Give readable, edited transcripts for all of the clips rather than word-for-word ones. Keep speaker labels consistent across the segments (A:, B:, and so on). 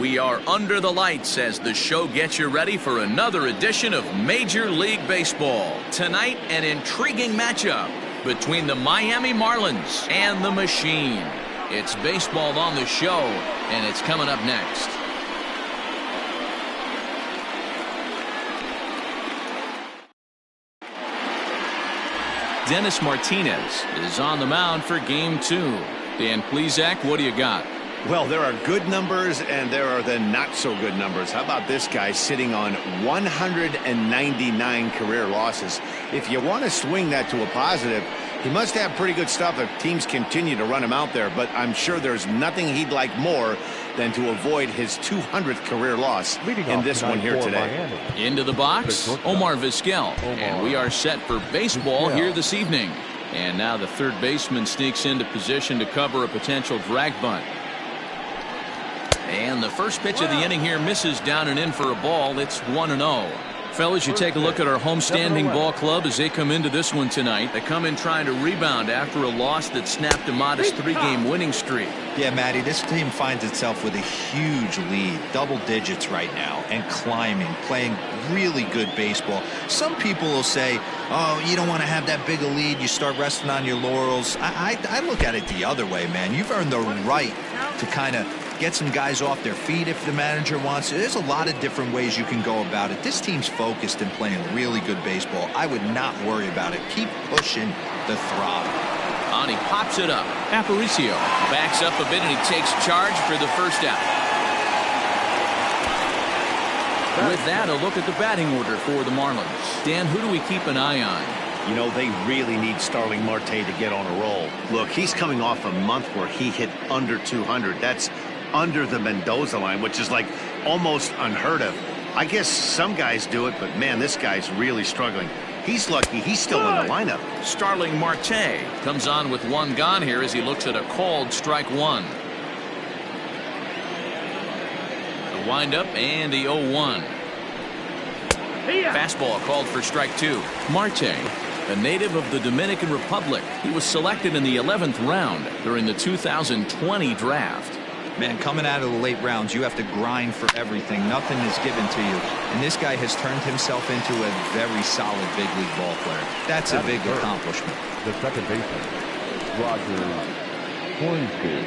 A: We are under the lights as the show gets you ready for another edition of Major League Baseball. Tonight, an intriguing matchup between the Miami Marlins and the Machine. It's baseball on the show, and it's coming up next. Dennis Martinez is on the mound for Game 2. Dan Plesac, what do you got?
B: Well, there are good numbers and there are the not so good numbers. How about this guy sitting on 199 career losses? If you want to swing that to a positive, he must have pretty good stuff if teams continue to run him out there. But I'm sure there's nothing he'd like more than to avoid his 200th career loss in this one here today.
A: Into the box, Omar Vizquel. And we are set for baseball here this evening. And now the third baseman sneaks into position to cover a potential drag bunt. And the first pitch of the inning here misses down and in for a ball. It's 1-0. Fellas, you take a look at our homestanding ball club as they come into this one tonight. They come in trying to rebound after a loss that snapped a modest 3-game winning streak.
C: Yeah, Matty, this team finds itself with a huge lead, double digits right now, and climbing, playing really good baseball. Some people will say, oh, you don't want to have that big a lead, you start resting on your laurels. I look at it the other way, man. You've earned the right to kind of get some guys off their feet if the manager wants to. There's a lot of different ways you can go about it. This team's focused and playing really good baseball. I would not worry about it. Keep pushing the throttle.
A: And he pops it up. Aparicio backs up a bit and he takes charge for the first out. With that, a look at the batting order for the Marlins. Dan, who do we keep an eye on?
B: You know, they really need Starling Marte to get on a roll. Look, he's coming off a month where he hit under 200. That's under the Mendoza line, which is like almost unheard of. I guess some guys do it, but man, this guy's really struggling. He's lucky he's still in the lineup.
A: Starling Marte comes on with one gone here as he looks at a called strike one. The windup and the 0-1. Fastball called for strike two. Marte, a native of the Dominican Republic. He was selected in the 11th round during the 2020 draft.
C: Man, coming out of the late rounds, you have to grind for everything. Nothing is given to you. And this guy has turned himself into a very solid big league ball player. That's a big accomplishment.
D: The second baseman, Roger Hornsby.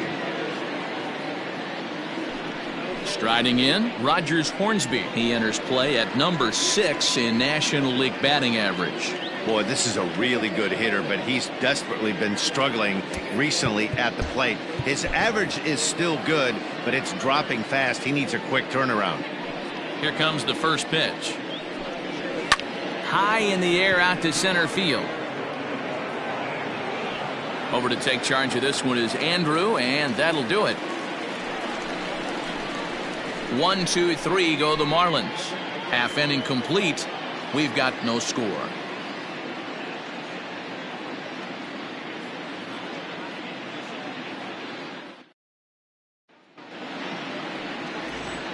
A: Striding in, Rogers Hornsby. He enters play at number 6 in National League batting average.
B: Boy, this is a really good hitter, but he's desperately been struggling recently at the plate. His average is still good, but it's dropping fast. He needs a quick turnaround.
A: Here comes the first pitch. High in the air out to center field. Over to take charge of this one is Andrew, and that'll do it. 1, 2, 3 go the Marlins. Half inning complete. We've got no score.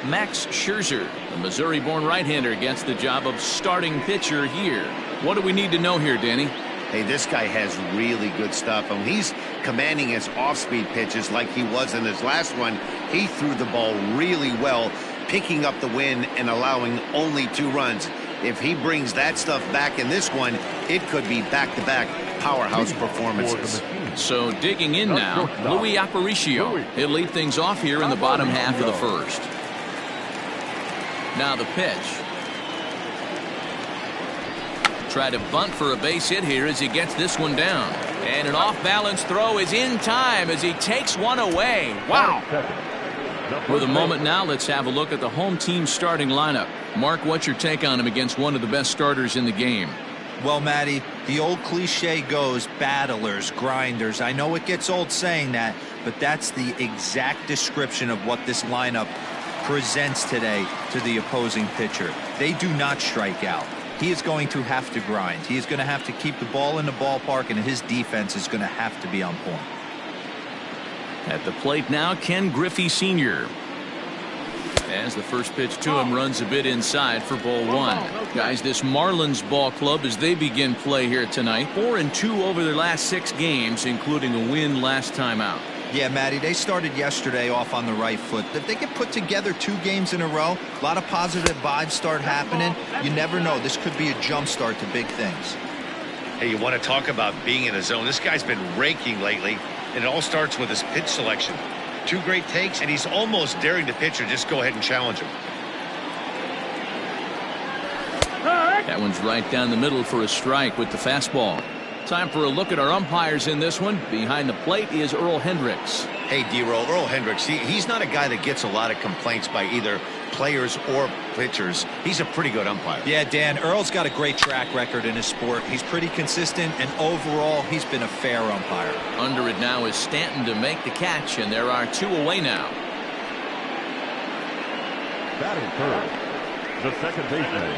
A: Max Scherzer, the Missouri-born right-hander, gets the job of starting pitcher here. What do we need to know here, Danny?
B: Hey, this guy has really good stuff. And he's commanding his off-speed pitches like he was in his last one. He threw the ball really well, picking up the win and allowing only 2 runs. If he brings that stuff back in this one, it could be back-to-back powerhouse performances.
A: So digging in now, Luis Aparicio. He'll lead things off here in the bottom half of the first. Now the pitch. Try to bunt for a base hit here as he gets this one down. And an off-balance throw is in time as he takes one away. Wow. With a moment now, let's have a look at the home team starting lineup. Mark, what's your take on him against one of the best starters in the game?
C: Well, Matty, the old cliche goes, battlers, grinders. I know it gets old saying that, but that's the exact description of what this lineup presents today to the opposing pitcher. They do not strike out. He is going to have to grind. He is going to have to keep the ball in the ballpark, and his defense is going to have to be on point.
A: At the plate now, Ken Griffey Sr. As the first pitch to him runs a bit inside for ball 1. Guys, this Marlins ball club as they begin play here tonight, 4-2 over their last 6 games, including a win last time out.
C: Yeah, Matty, they started yesterday off on the right foot. If they get put together 2 games in a row, a lot of positive vibes start happening. You never know. This could be a jump start to big things.
B: Hey, you want to talk about being in a zone? This guy's been raking lately, and it all starts with his pitch selection. 2 great takes, and he's almost daring the pitcher just go ahead and challenge him.
A: That one's right down the middle for a strike with the fastball. Time for a look at our umpires in this one. Behind the plate is Earl Hendricks.
B: Hey, D-Roll, Earl Hendricks, he's not a guy that gets a lot of complaints by either players or pitchers. He's a pretty good umpire.
C: Yeah, Dan, Earl's got a great track record in his sport. He's pretty consistent, and overall, he's been a fair umpire.
A: Under it now is Stanton to make the catch, and there are 2 away now.
D: Batting third, the second baseman,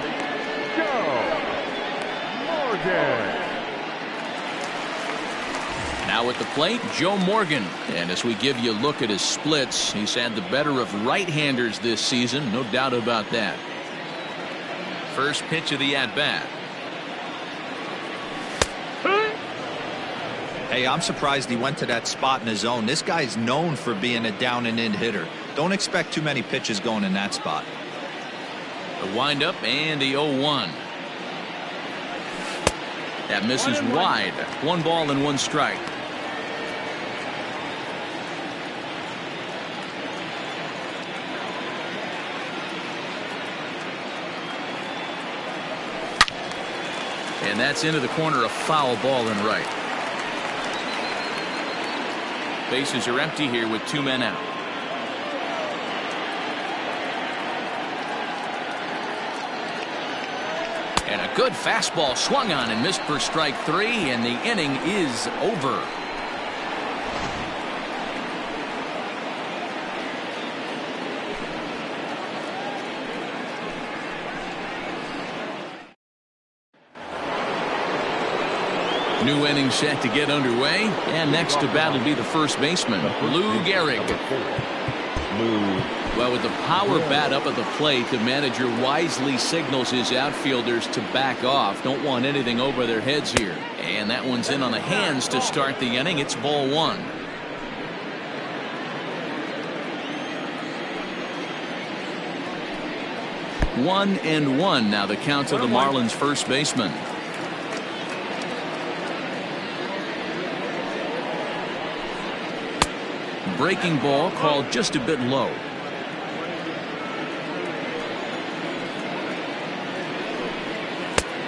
D: Joe Morgan.
A: Now at the plate, Joe Morgan. And as we give you a look at his splits, he's had the better of right-handers this season, no doubt about that. First pitch of the at-bat.
C: Hey, I'm surprised he went to that spot in his zone. This guy's known for being a down-and-in hitter. Don't expect too many pitches going in that spot.
A: The windup and the 0-1. That misses wide. 1 ball and 1 strike. And that's into the corner, a foul ball and right. Bases are empty here with 2 men out. And a good fastball swung on and missed for strike 3, and the inning is over. New inning set to get underway, and next to bat will be the first baseman, Lou Gehrig. Well, with the power bat up at the plate, the manager wisely signals his outfielders to back off. Don't want anything over their heads here. And that one's in on the hands to start the inning. It's ball 1. One and one now the count to the Marlins first baseman. Breaking ball called just a bit low.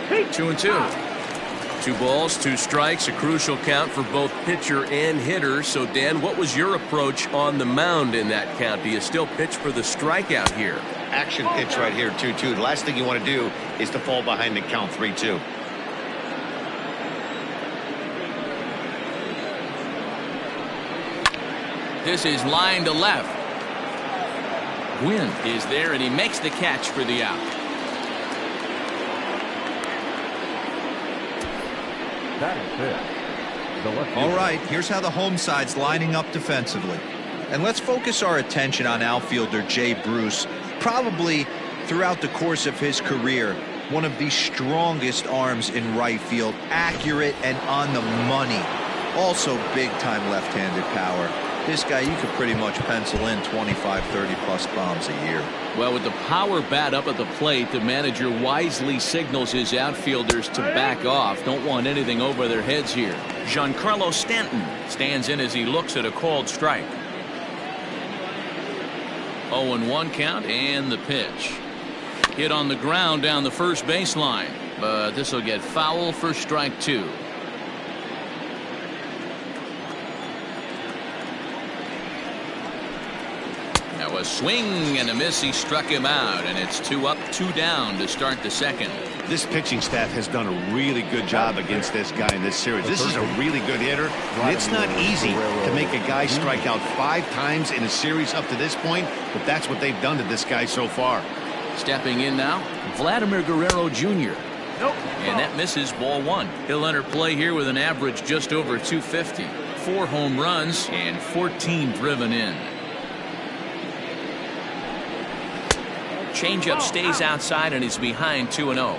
A: Hey, 2-2.
E: 2 balls, 2 strikes, a crucial count for both pitcher and hitter. So, Dan, what was your approach on the mound in that count? Do you still pitch for the strikeout here?
B: Action pitch right here, 2-2. The last thing you want to do is to fall behind the count 3-2.
A: This is line to left. Gwynn is there, and he makes the catch for the out.
C: All right, here's how the home side's lining up defensively. And let's focus our attention on outfielder Jay Bruce. Probably throughout the course of his career, one of the strongest arms in right field, accurate and on the money. Also big-time left-handed power. This guy, you could pretty much pencil in 25, 30-plus bombs a year.
A: Well, with the power bat up at the plate, the manager wisely signals his outfielders to back off. Don't want anything over their heads here. Giancarlo Stanton stands in as he looks at a called strike. 0-1 count, and the pitch. Hit on the ground down the first baseline, but this will get foul for strike 2. Now a swing and a miss. He struck him out, and it's 2 up, 2 down to start the second.
B: This pitching staff has done a really good job against this guy in this series. This is a really good hitter, and it's not easy to make a guy strike out 5 times in a series up to this point, but that's what they've done to this guy so far.
A: Stepping in now, Vladimir Guerrero Jr. And that misses, ball 1. He'll enter play here with an average just over 250. 4 home runs and 14 driven in. Changeup stays outside, and he's behind 2-0.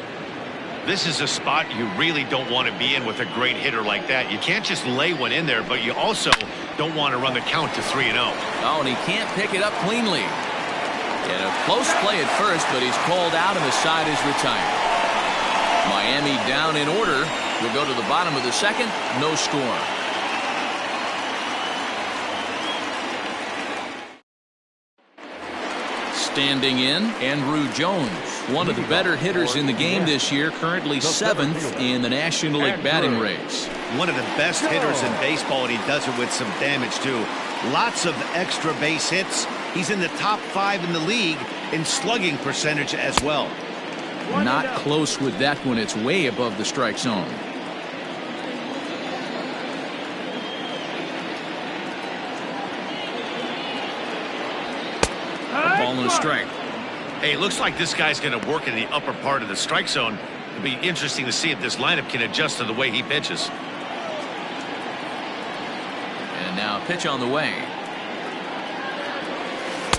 B: This is a spot you really don't want to be in with a great hitter like that. You can't just lay one in there, but you also don't want to run the count to 3-0.
A: Oh, and he can't pick it up cleanly. And a close play at first, but he's called out and the side is retired. Miami down in order. We'll go to the bottom of the second. No score. Standing in, Andrew Jones, one of the better hitters in the game this year, currently 7th in the National League batting race.
B: One of the best hitters in baseball, and he does it with some damage too. Lots of extra base hits. He's in the top 5 in the league in slugging percentage as well.
A: Not close with that one. It's way above the strike zone. A ball and a strike.
B: Hey, looks like this guy's going to work in the upper part of the strike zone. It'll be interesting to see if this lineup can adjust to the way he pitches.
A: And now a pitch on the way.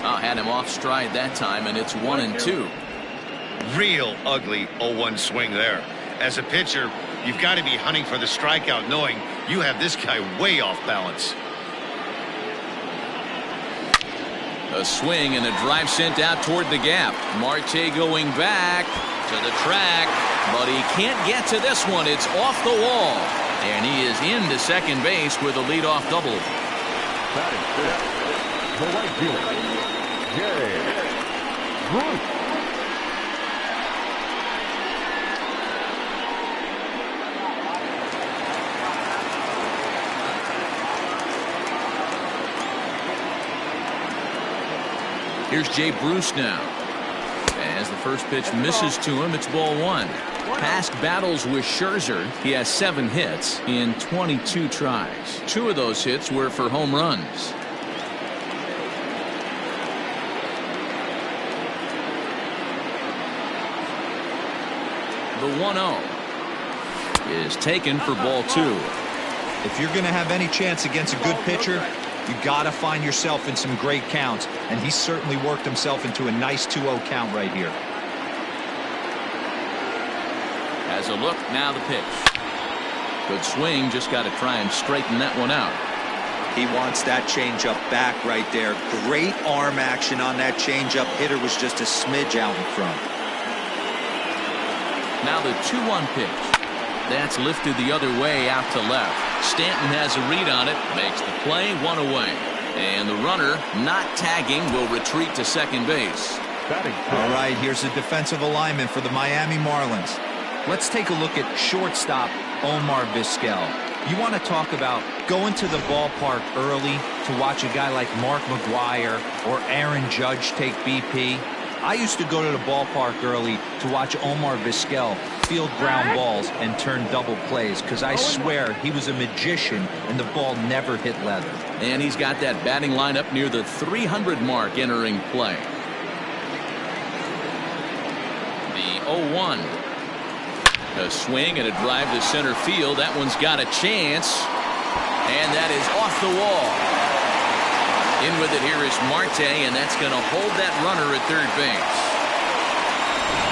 A: Had him off stride that time, and it's 1-2.
B: Real ugly 0-1 swing there. As a pitcher, you've got to be hunting for the strikeout, knowing you have this guy way off balance.
A: A swing and a drive sent out toward the gap. Marte going back to the track, but he can't get to this one. It's off the wall, and he is into second base with a leadoff double.
D: Batting fifth, the right fielder, Bruce.
A: Here's Jay Bruce now. As the first pitch misses to him, it's ball 1. Past battles with Scherzer, he has 7 hits in 22 tries. 2 of those hits were for home runs. The 1-0 is taken for ball 2.
C: If you're going to have any chance against a good pitcher, you got to find yourself in some great counts, and he certainly worked himself into a nice 2-0 count right here.
A: As a look, now the pitch. Good swing, just got to try and straighten that one out.
C: He wants that changeup back right there. Great arm action on that changeup. Hitter was just a smidge out in front.
A: Now the 2-1 pitch. That's lifted the other way out to left. Stanton has a read on it, makes the play, 1 away. And the runner, not tagging, will retreat to second base.
C: All right, here's the defensive alignment for the Miami Marlins. Let's take a look at shortstop Omar Vizquel. You want to talk about going to the ballpark early to watch a guy like Mark McGwire or Aaron Judge take BP? I used to go to the ballpark early to watch Omar Vizquel field ground balls and turn double plays, because I swear he was a magician and the ball never hit leather.
A: And he's got that batting line up near the 300 mark entering play. The 0-1. A swing and a drive to center field. That one's got a chance. And that is off the wall. In with it here is Marte, and that's going to hold that runner at third base.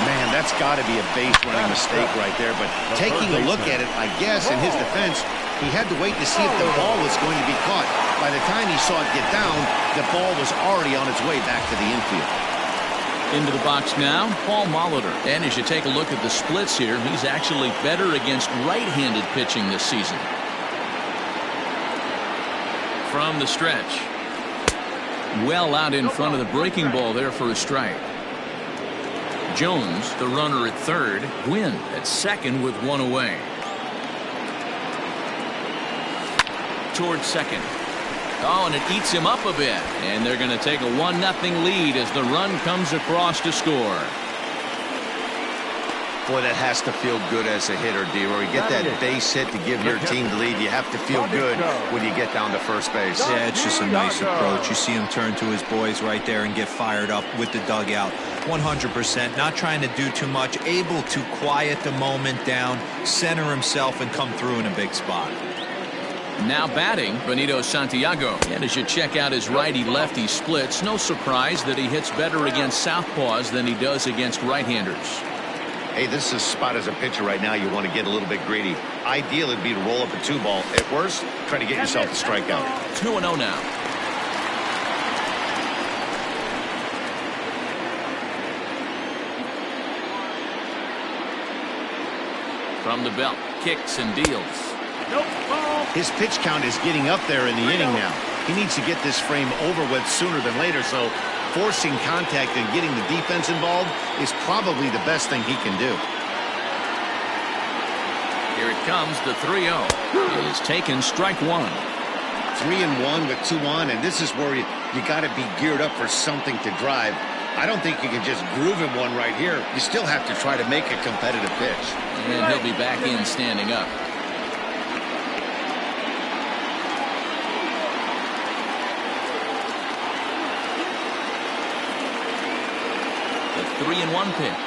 B: Man, that's got to be a base running mistake right there. But taking a look at it, I guess, in his defense, he had to wait to see if the ball was going to be caught. By the time he saw it get down, the ball was already on its way back to the infield.
A: Into the box now, Paul Molitor. And as you take a look at the splits here, he's actually better against right-handed pitching this season. From the stretch. Well out in front of the breaking ball there for a strike. Jones, the runner at third. Gwynn at second with 1 away. Towards second. Oh, and it eats him up a bit. And they're going to take a 1-0 lead as the run comes across to score.
B: Boy, that has to feel good as a hitter, D-Roy. You get that base hit to give your team the lead. You have to feel good when you get down to first base.
C: Yeah, it's just a nice approach. You see him turn to his boys right there and get fired up with the dugout. 100%. Not trying to do too much. Able to quiet the moment down, center himself, and come through in a big spot.
A: Now batting, Benito Santiago. And as you check out his righty-lefty splits, no surprise that he hits better against southpaws than he does against right-handers.
B: Hey, this is a spot as a pitcher right now you want to get a little bit greedy. Ideal would be to roll up a 2-ball. At worst, try to get yourself a strikeout.
A: 2-0 now. From the belt, kicks and deals.
B: His pitch count is getting up there in the inning now. He needs to get this frame over with sooner than later, so forcing contact and getting the defense involved is probably the best thing he can do.
A: Here it comes, the 3-0. It is taken, strike one.
B: 3-1 with 2 on, and this is where you got to be geared up for something to drive. I don't think you can just groove him one right here. You still have to try to make a competitive pitch.
A: And he'll be back in standing up. The 3-1 pitch.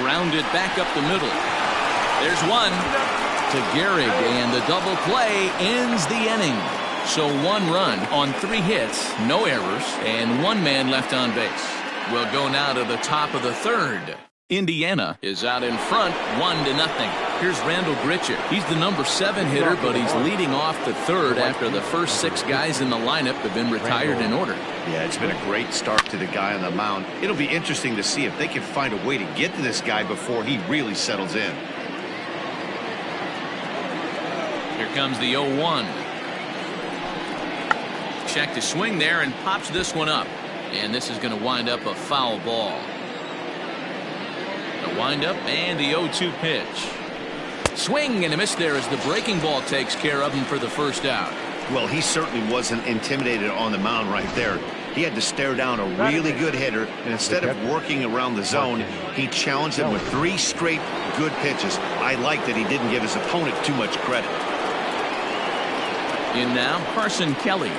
A: Grounded back up the middle. There's one to Gehrig, and the double play ends the inning. So 1 run on 3 hits, no errors, and 1 man left on base. We'll go now to the top of the 3rd. Indiana is out in front, 1-0. Here's Randall Grichuk. He's the number 7 hitter, but he's leading off the 3rd after the first 6 guys in the lineup have been retired in order.
B: Yeah, it's been a great start to the guy on the mound. It'll be interesting to see if they can find a way to get to this guy before he really settles in.
A: Here comes the 0-1. Check to swing there and pops this one up. And this is going to wind up a foul ball. The windup and the 0-2 pitch. Swing and a miss there as the breaking ball takes care of him for the first out.
B: Well, he certainly wasn't intimidated on the mound right there. He had to stare down a really good hitter, and instead of working around the zone, he challenged him with 3 straight good pitches. I like that he didn't give his opponent too much credit.
A: In now, Carson Kelly.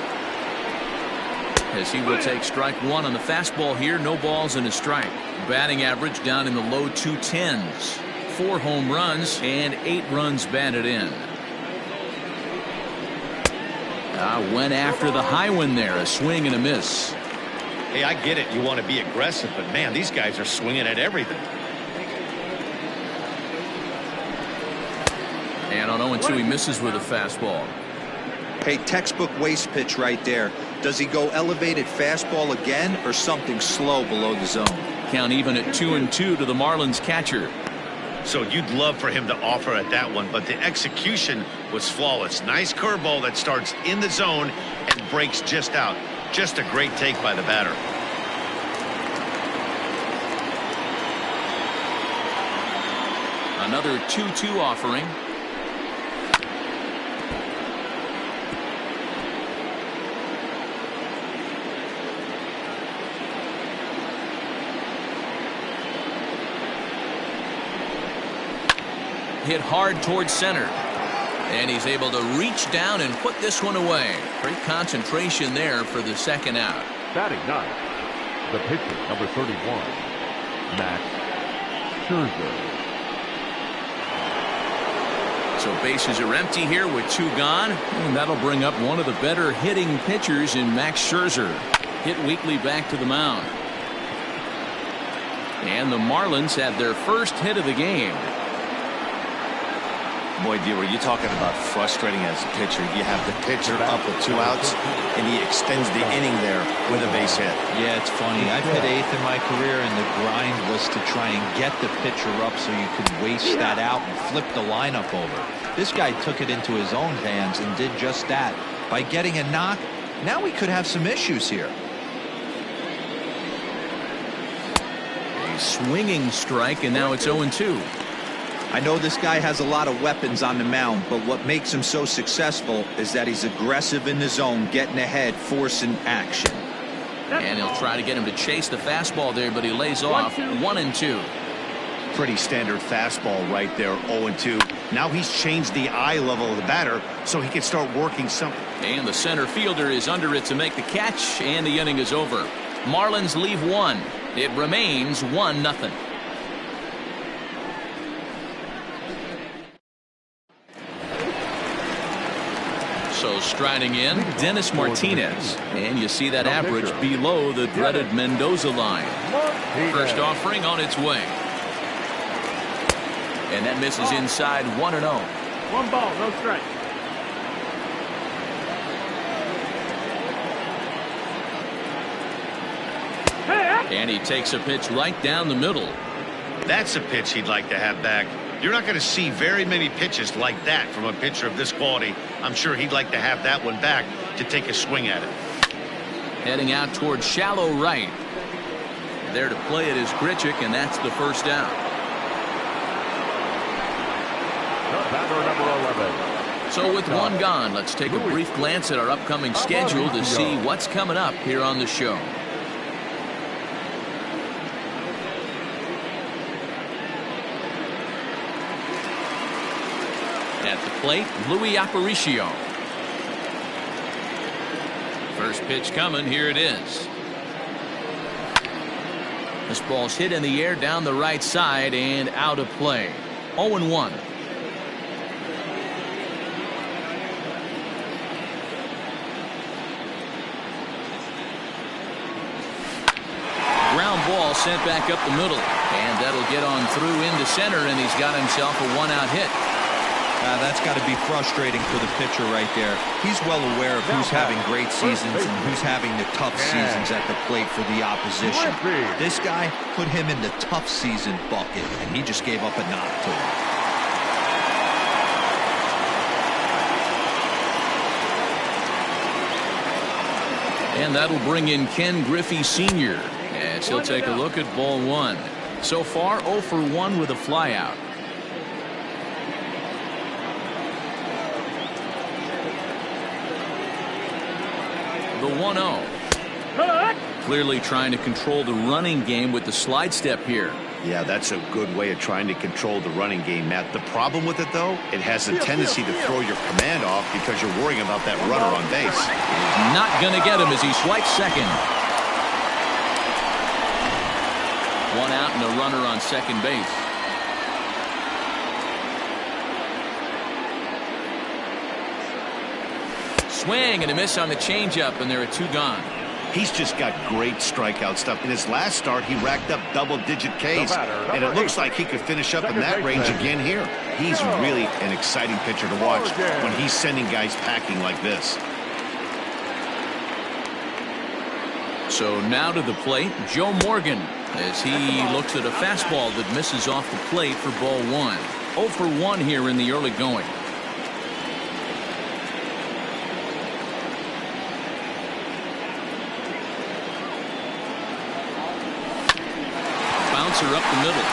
A: As he will take strike 1 on the fastball here, no balls and a strike. Batting average down in the low 210s. 4 home runs and 8 runs batted in. Went after the high one there, a swing and a miss.
B: Hey, I get it. You want to be aggressive, but man, these guys are swinging at everything.
A: And on 0-2, he misses with a fastball.
C: Hey, textbook waste pitch right there. Does he go elevated fastball again or something slow below the zone?
A: Count even at 2-2 to the Marlins catcher.
B: So you'd love for him to offer at that one, but the execution was flawless. Nice curveball that starts in the zone and breaks just out. Just a great take by the batter.
A: Another 2-2 offering. Hit hard towards center. And he's able to reach down and put this one away. Great concentration there for the second out.
D: Batting 9, the pitcher, number 31, Max Scherzer.
A: So bases are empty here with 2 gone. And that'll bring up one of the better hitting pitchers in Max Scherzer. Hit weekly back to the mound. And the Marlins have their first hit of the game.
B: Boy, Dewar, you're talking about frustrating as a pitcher. You have the pitcher up with 2 outs, and he extends the inning there with a base hit.
C: Yeah, it's funny. I've hit 8th in my career, and the grind was to try and get the pitcher up so you could waste that out and flip the lineup over. This guy took it into his own hands and did just that. By getting a knock, now we could have some issues here.
A: A swinging strike, and now it's 0-2.
C: I know this guy has a lot of weapons on the mound, but what makes him so successful is that he's aggressive in the zone, getting ahead, forcing action.
A: And he'll try to get him to chase the fastball there, but he lays off 1-2.
B: Pretty standard fastball right there, 0-2. Now he's changed the eye level of the batter so he can start working something.
A: And the center fielder is under it to make the catch, and the inning is over. Marlins leave 1. It remains 1-0. So striding in, Dennis Martinez. And you see that average below the dreaded Mendoza line. First offering on its way. And that misses inside 1-0.
D: 1 ball, no strike.
A: And he takes a pitch right down the middle.
B: That's a pitch he'd like to have back. You're not going to see very many pitches like that from a pitcher of this quality. I'm sure he'd like to have that one back to take a swing at it.
A: Heading out towards shallow right. There to play it is Grichuk, and that's the first down.
D: The batter, number 11.
A: So with one gone, let's take a brief glance at our upcoming schedule to see what's coming up here on the show. At the plate, Luis Aparicio. First pitch coming, here it is. This ball's hit in the air down the right side and out of play. 0-1. Ground ball sent back up the middle, and that'll get on through into center, and he's got himself a one-out hit.
C: That's got to be frustrating for the pitcher right there. He's well aware of who's having great seasons and who's having the tough seasons at the plate for the opposition. This guy put him in the tough season bucket, and he just gave up a knock to him.
A: And that'll bring in Ken Griffey Sr. as he'll take a look at ball one. So far 0 for 1 with a flyout. The 1-0. Clearly trying to control the running game with the slide step here.
B: Yeah, that's a good way of trying to control the running game, Matt. The problem with it, though, it has a tendency to throw your command off because you're worrying about that runner on base.
A: Not going to get him as he swipes second. One out and a runner on second base. Swing and a miss on the changeup, and there are 2 gone.
B: He's just got great strikeout stuff. In his last start, he racked up double-digit Ks, and it looks like he could finish up in that range again here. He's really an exciting pitcher to watch when he's sending guys packing like this.
A: So now to the plate, Joe Morgan, as he looks at a fastball that misses off the plate for ball 1. 0 for 1 here in the early going. Up the middle,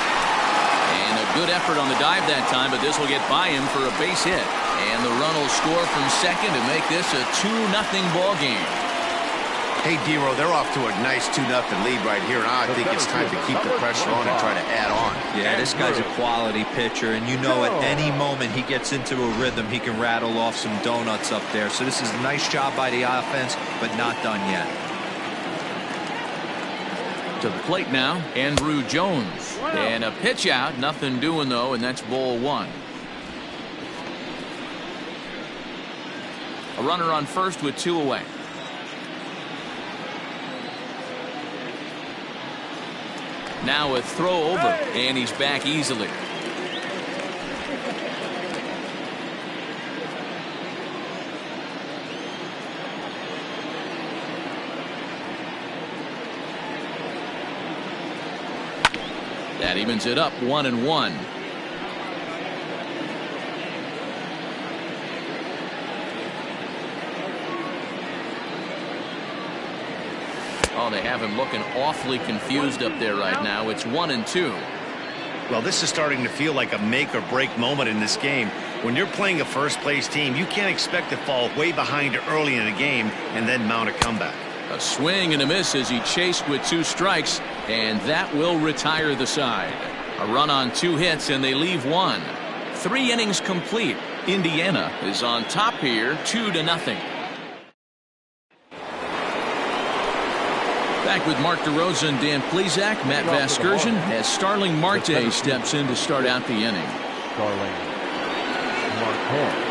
A: and a good effort on the dive that time, but this will get by him for a base hit, and the run will score from second to make this a 2-0 ball game.
B: Hey, Dero, they're off to a nice 2-0 lead right here, and I think it's time to keep the pressure on and try to add on.
C: Yeah, this guy's a quality pitcher, and you know at any moment he gets into a rhythm, he can rattle off some donuts up there. So this is a nice job by the offense, but not done yet.
A: To the plate now, Andrew Jones. And a pitch out, nothing doing though, and that's ball 1. A runner on first with 2 away. Now a throw over, and he's back easily. That evens it up 1-1. Oh, they have him looking awfully confused up there right now. It's 1-2.
B: Well, this is starting to feel like a make or break moment in this game. When you're playing a first place team, you can't expect to fall way behind early in a game and then mount a comeback.
A: A swing and a miss as he chased with 2 strikes, and that will retire the side. A run on 2 hits, and they leave 1. 3 innings complete. Indiana is on top here, 2-0. Back with Mark DeRosa and Dan Plesac, Matt Vasgersian, as Starling Marte steps in to start out the inning.
D: Starling Marte.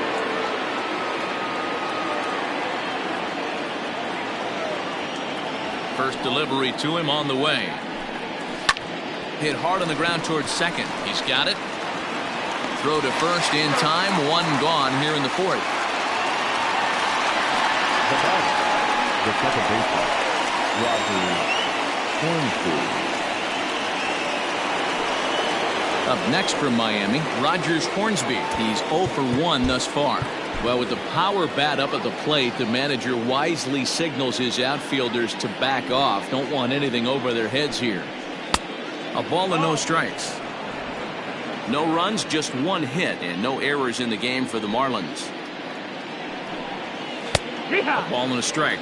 A: First delivery to him on the way. Hit hard on the ground towards second. He's got it. throw to first in time. One gone here in the fourth.
D: The second baseman, Roger Hornsby.
A: Up next from Miami, Rogers Hornsby. He's 0 for 1 thus far. Well, with the power bat up at the plate, the manager wisely signals his outfielders to back off. Don't want anything over their heads here. A ball and no strikes. No runs, just one hit, and no errors in the game for the Marlins. A ball and a strike.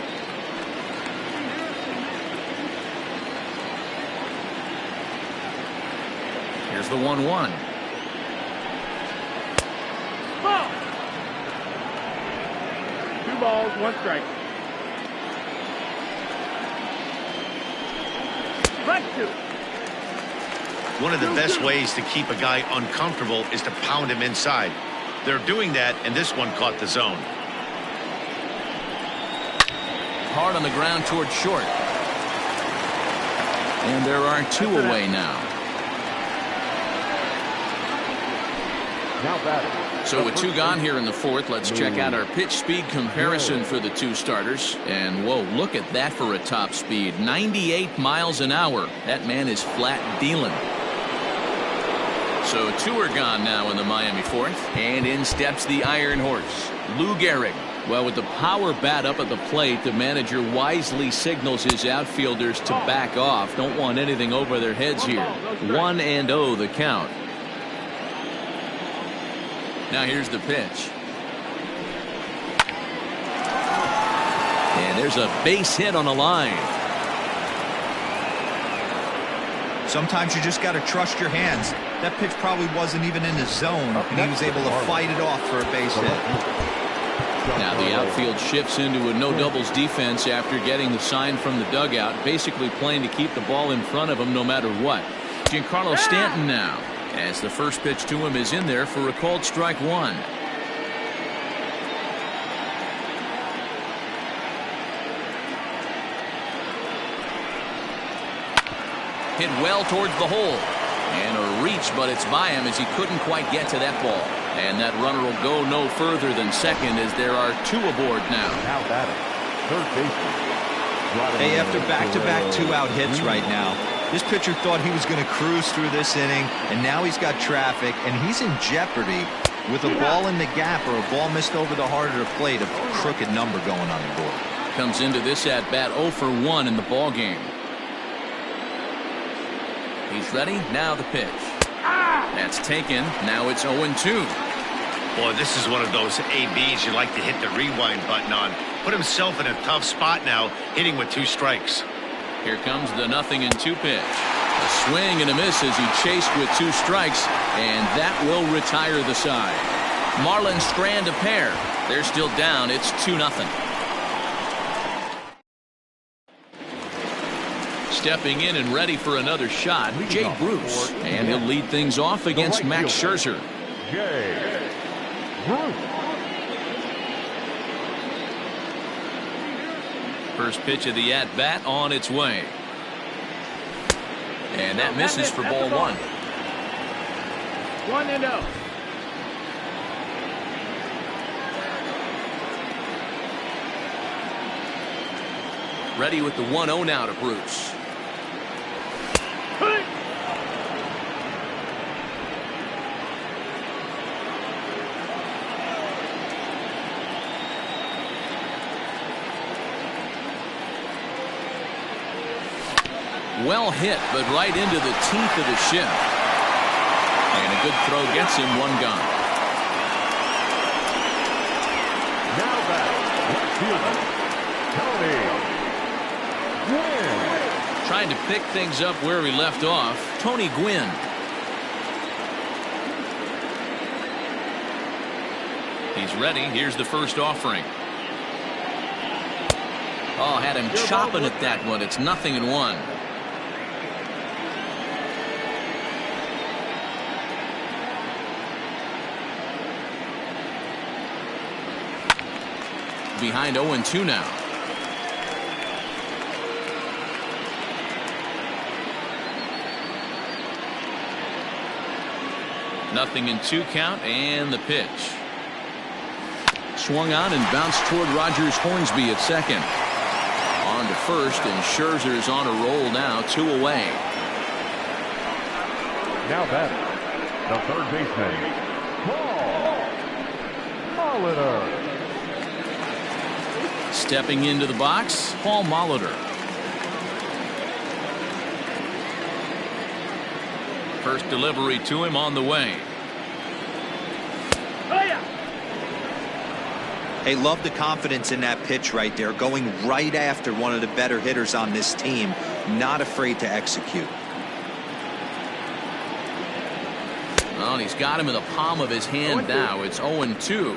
A: Here's the 1-1.
D: Ball. 2 balls, 1 strike. Strike 2.
B: One of the best ways to keep a guy uncomfortable is to pound him inside. They're doing that, and this one caught the zone.
A: Hard on the ground toward short. And there are 2 away now.
D: Now batting.
A: So with 2 gone here in the fourth, let's check out our pitch speed comparison for the 2 starters. And whoa, look at that for a top speed. 98 miles an hour. That man is flat dealing. So 2 are gone now in the Miami fourth. And in steps the Iron Horse, Lou Gehrig. Well, with the power bat up at the plate, the manager wisely signals his outfielders to back off. Don't want anything over their heads here. 1-0 the count. Now here's the pitch. And there's a base hit on the line.
C: Sometimes you just got to trust your hands. That pitch probably wasn't even in the zone, and he was able to fight it off for a base hit.
A: Now the outfield shifts into a no doubles defense after getting the sign from the dugout, basically playing to keep the ball in front of him no matter what. Giancarlo Stanton now, as the first pitch to him is in there for a called strike 1. Hit well towards the hole. And a reach, but it's by him as he couldn't quite get to that ball. And that runner will go no further than second as there are 2 aboard now.
D: Now batting. Third baseman.
C: Hey, after back-to-back 2-out hits right now, this pitcher thought he was going to cruise through this inning, and now he's got traffic, and he's in jeopardy with a ball in the gap or a ball missed over the heart of the plate, a crooked number going on the board.
A: Comes into this at-bat 0 for 1 in the ball game. He's ready. Now the pitch. That's taken. Now it's 0-2.
B: Boy, this is one of those ABs you like to hit the rewind button on. Put himself in a tough spot now, hitting with 2 strikes.
A: Here comes the 0-2 pitch. A swing and a miss as he chased with 2 strikes, and that will retire the side. Marlins strand a pair. They're still down. It's 2-0. Stepping in and ready for another shot, Jay Bruce. And he'll lead things off against Max Scherzer.
D: Jay Bruce.
A: First pitch of the at-bat on its way. And that misses for ball 1.
D: 1-0.
A: Ready with the 1-0 now to Bruce. Well hit, but right into the teeth of the ship. And a good throw gets him 1 gone.
D: Now back. Tony Gwynn.
A: Trying to pick things up where we left off, Tony Gwynn. He's ready. Here's the first offering. Oh, had him chopping at that one. It's 0-1. Behind 0-2 now. 0-2 count, and the pitch. Swung on and bounced toward Rogers Hornsby at second. On to first, and Scherzer's on a roll now, 2 away.
D: Now batting, the third baseman, Paul Molitor.
A: Stepping into the box, Paul Molitor. First delivery to him on the way.
C: Hey, love the confidence in that pitch right there, going right after one of the better hitters on this team, not afraid to execute.
A: Well, he's got him in the palm of his hand now. It's 0-2.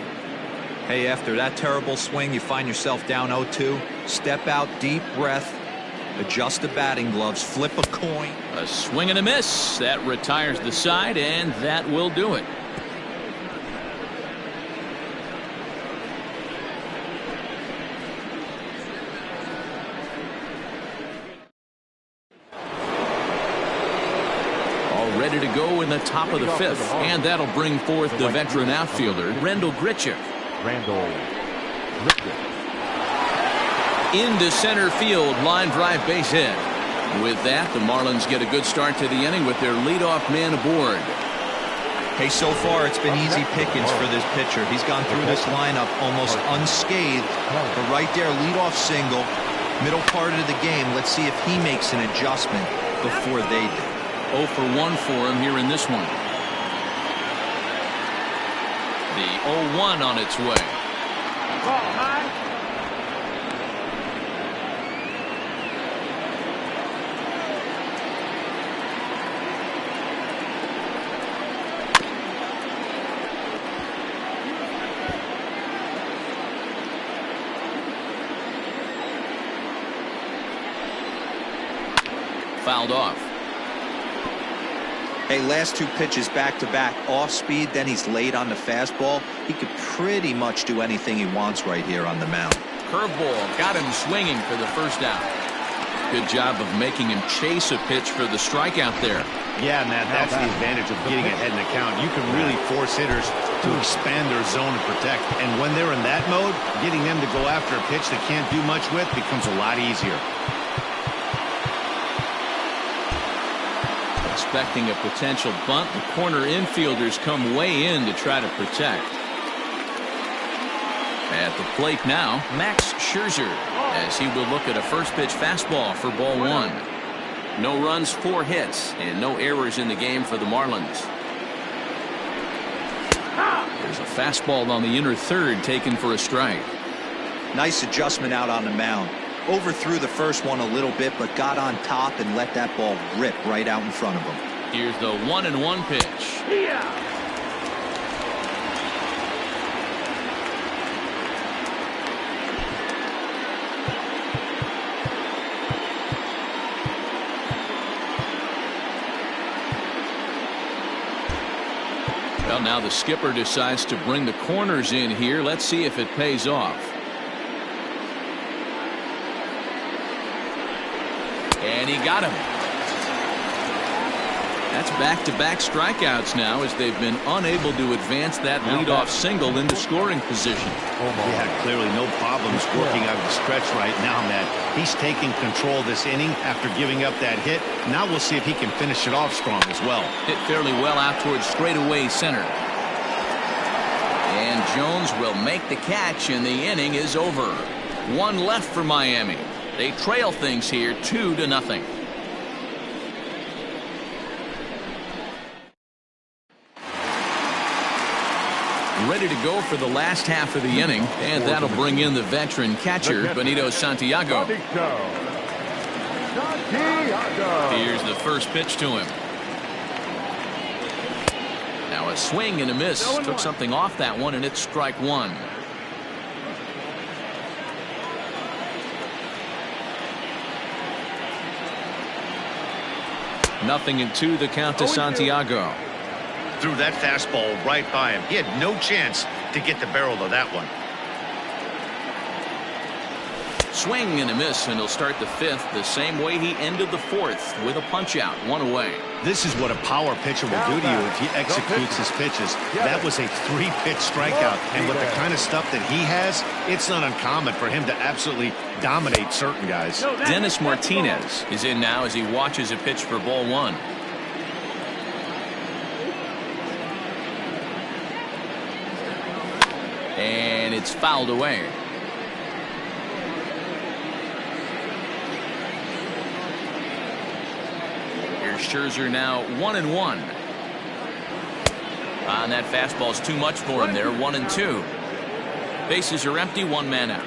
C: Hey, after that terrible swing, you find yourself down 0-2. Step out, deep breath, adjust the batting gloves, flip a coin.
A: A swing and a miss. That retires the side, and that will do it. Ready to go in the top of the fifth, and that'll bring forth the veteran outfielder, Randall Grichuk. Into center field, line drive base hit. With that, the Marlins get a good start to the inning with their leadoff man aboard.
C: Hey, so far it's been easy pickings for this pitcher. He's gone through this lineup almost unscathed. But right there, leadoff single, middle part of the game. Let's see if he makes an adjustment before they do.
A: 0 for 1 for him here in this one. The 0-1 on its way. Fouled off.
C: Hey, last 2 pitches back-to-back, off speed, then he's late on the fastball. He could pretty much do anything he wants right here on the mound.
A: Curveball got him swinging for the first out. Good job of making him chase a pitch for the strikeout there.
B: Yeah, Matt, that's the advantage of getting ahead in the count. You can really force hitters to expand their zone and protect. And when they're in that mode, getting them to go after a pitch they can't do much with becomes a lot easier.
A: Expecting a potential bunt, the corner infielders come way in to try to protect. At the plate now, Max Scherzer, as he will look at a first pitch fastball for ball 1. No runs, 4 hits, and no errors in the game for the Marlins. There's a fastball on the inner third taken for a strike.
C: Nice adjustment out on the mound. Overthrew the first one a little bit, but got on top and let that ball rip right out in front of him.
A: Here's the 1-1 pitch. Well, now the skipper decides to bring the corners in here. Let's see if it pays off. And he got him. That's back-to-back strikeouts now as they've been unable to advance that leadoff single into scoring position.
B: Yeah, clearly no problems working out of the stretch right now, Matt. He's taking control of this inning after giving up that hit. Now we'll see if he can finish it off strong as well.
A: Hit fairly well out towards straightaway center. And Jones will make the catch, and the inning is over. 1 left for Miami. They trail things here 2-0. Ready to go for the last half of the inning, and that'll bring in the veteran catcher, Benito Santiago. Here's the first pitch to him. Now a swing and a miss. Took something off that one, and it's strike 1. Nothing in 2, the count to Santiago.
B: Threw that fastball right by him. He had no chance to get the barrel of that one.
A: Swing and a miss, and he'll start the fifth the same way he ended the fourth, with a punch out, 1 away.
B: This is what a power pitcher will do to you if he executes his pitches. That was a 3-pitch strikeout, and with the kind of stuff that he has, it's not uncommon for him to absolutely dominate certain guys.
A: Dennis Martinez is in now as he watches a pitch for ball 1. And it's fouled away. Here's Scherzer now 1-1. On that fastball's too much for him there. 1-2. Bases are empty. 1 man out.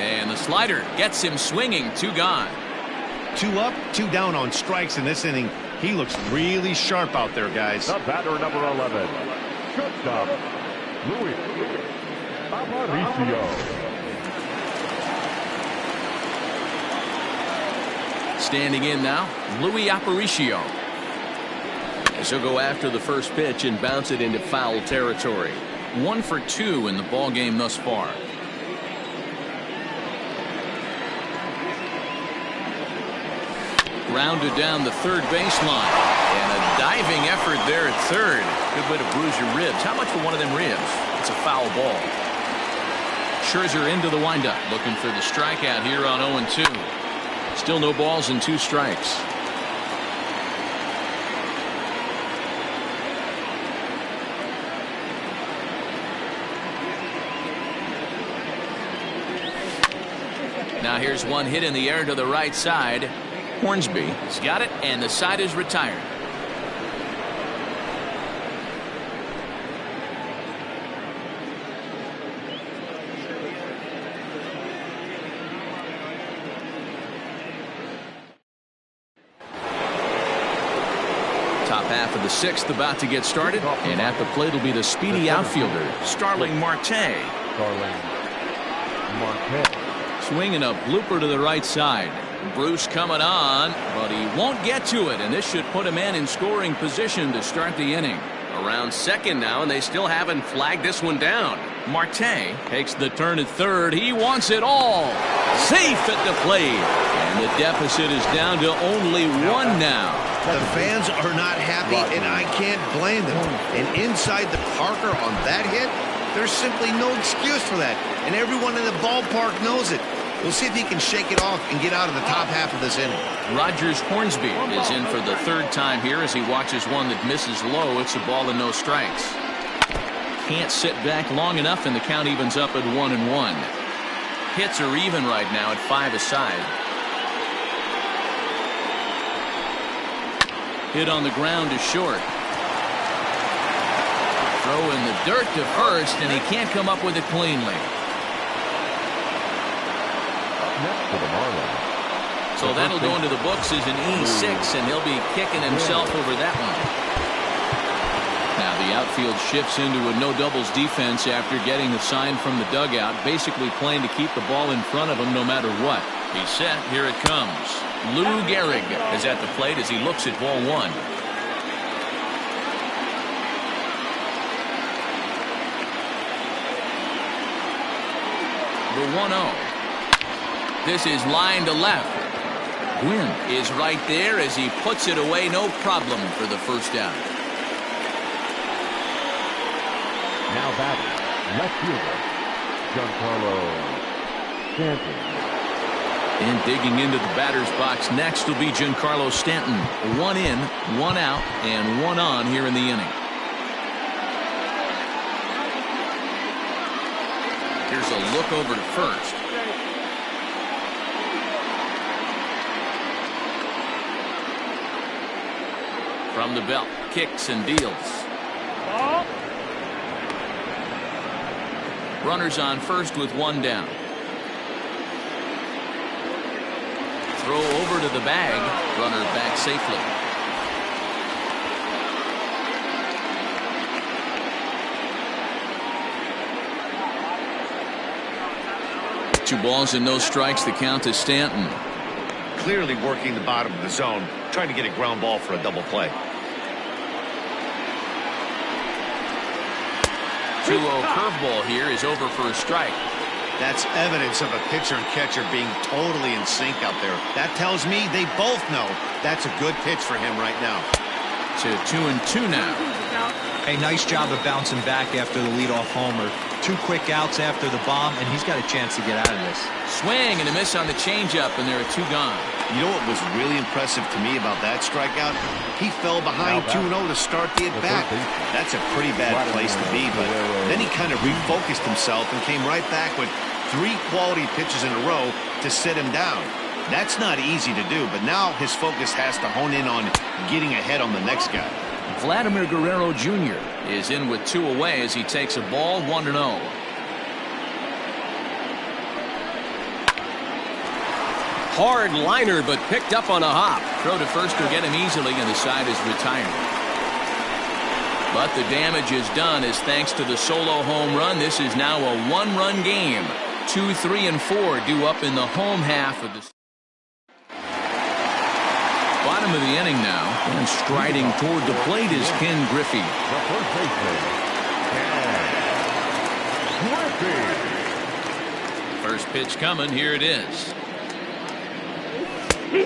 A: And the slider gets him swinging. 2 gone.
B: 2 up, 2 down on strikes in this inning. He looks really sharp out there, guys.
D: The batter, number 11. Shortstop, Luis Aparicio.
A: Standing in now, Luis Aparicio. As he'll go after the first pitch and bounce it into foul territory. 1 for 2 in the ball game thus far. Grounded down the third baseline. And a diving effort there at third. Good way to bruise your ribs. How much for one of them ribs? It's a foul ball. Scherzer into the windup. Looking for the strikeout here on 0-2. Still no balls and 2 strikes. Now here's one hit in the air to the right side. Hornsby has got it, and the side is retired. Top half of the 6th about to get started, and at the plate will be the speedy outfielder, Starling Marte. Swinging a blooper to the right side. Bruce coming on, but he won't get to it, and this should put a man in scoring position to start the inning. Around second now, and they still haven't flagged this one down. Marte takes the turn at third. He wants it all. Safe at the plate, and the deficit is down to only 1 now.
B: The fans are not happy, and I can't blame them. And inside the Parker on that hit, there's simply no excuse for that, and everyone in the ballpark knows it. We'll see if he can shake it off and get out of the top half of this inning.
A: Rogers Hornsby is in for the 3rd time here as he watches one that misses low. It's a ball and no strikes. Can't sit back long enough, and the count evens up at 1-1. Hits are even right now at 5 aside. Hit on the ground is short. Throw in the dirt to first, and he can't come up with it cleanly.
D: Next to the Marlins.
A: So that'll go into the books as an E6, and he'll be kicking himself over that one. Now the outfield shifts into a no doubles defense after getting the sign from the dugout, basically playing to keep the ball in front of him no matter what. He's set. Here it comes. Lou Gehrig is at the plate as he looks at ball 1. The 1-0. This is line to left. Gwynn is right there as he puts it away, no problem for the first out.
D: Now batting, left fielder, Giancarlo Stanton.
A: And digging into the batter's box next will be Giancarlo Stanton. 1 in, 1 out, and 1 on here in the inning. Here's a look over to first. From the belt, kicks and deals. Runners on first with 1 down. Throw over to the bag. Runner back safely. Two balls and no strikes. The count to Stanton.
B: Clearly working the bottom of the zone, trying to get a ground ball for a double play.
A: 2-0 curveball here is over for a strike.
B: That's evidence of a pitcher and catcher being totally in sync out there. That tells me they both know that's a good pitch for him right now.
A: To 2-2 now.
C: A nice job of bouncing back after the leadoff homer. 2 quick outs after the bomb, and he's got a chance to get out of this.
A: Swing and a miss on the changeup, and there are 2 gone.
B: You know what was really impressive to me about that strikeout? He fell behind 2-0 to start the at-bat. That's a pretty bad place to be, but then he kind of refocused himself and came right back with 3 quality pitches in a row to sit him down. That's not easy to do, but now his focus has to hone in on getting ahead on the next guy.
A: Vladimir Guerrero Jr. is in with 2 away as he takes a ball 1-0.
E: Hard liner, but picked up on a hop.
A: Throw to first will get him easily, and the side is retired. But the damage is done as thanks to the solo home run, this is now a 1-run game. 2, 3, and 4 due up in the home half of the bottom of the inning now, and striding toward the plate is Ken Griffey.
D: The first baseman, Ken Griffey.
A: First pitch coming. Here it is.
F: 0-1.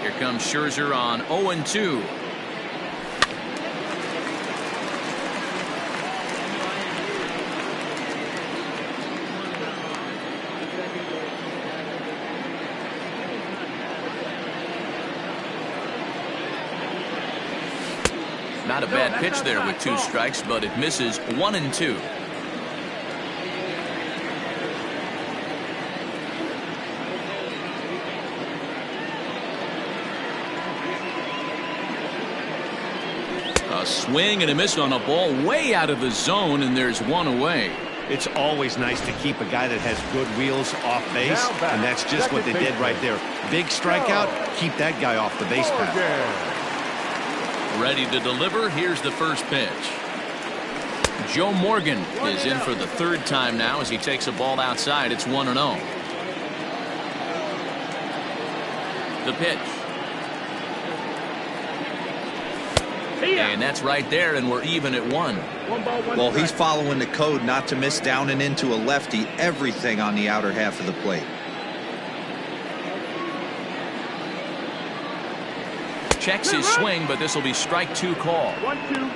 A: Here comes Scherzer on 0-2. Not a bad pitch there with 2 strikes, but it misses 1-2. A swing and a miss on a ball way out of the zone, and there's 1 away.
B: It's always nice to keep a guy that has good wheels off base, and that's just what they did right there. Big strikeout, keep that guy off the base path.
A: Ready to deliver. Here's the first pitch. Joe Morgan is in for the 3rd time now as he takes a ball outside. It's 1-0. The pitch. And that's right there, and we're even at 1.
C: Well, he's following the code not to miss down and into a lefty. Everything on the outer half of the plate.
A: Checks his swing, but this will be strike 2 call.
F: 1-2.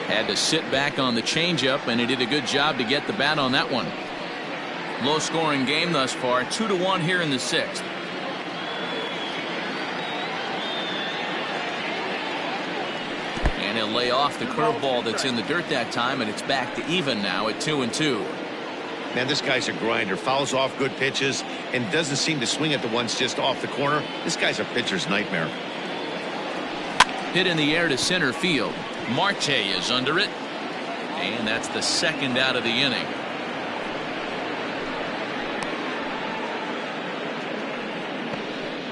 A: Had to sit back on the changeup, and he did a good job to get the bat on that one. Low scoring game thus far, 2-1 here in the 6th. And he'll lay off the curveball that's in the dirt that time, and it's back to even now at 2-2.
B: Man, this guy's a grinder. Fouls off good pitches and doesn't seem to swing at the ones just off the corner. This guy's a pitcher's nightmare.
A: Hit in the air to center field. Marte is under it, and that's the 2nd out of the inning.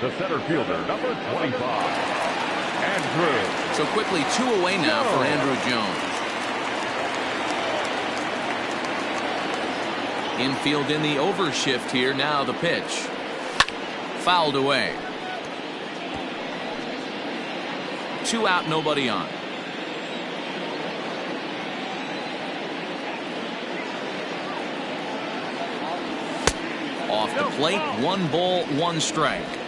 D: The center fielder, number 25, Andrew.
A: So quickly 2 away now for Andrew Jones. Infield in the overshift here. Now the pitch. Fouled away. 2 out, nobody on. Off the plate, 1 ball, 1 strike.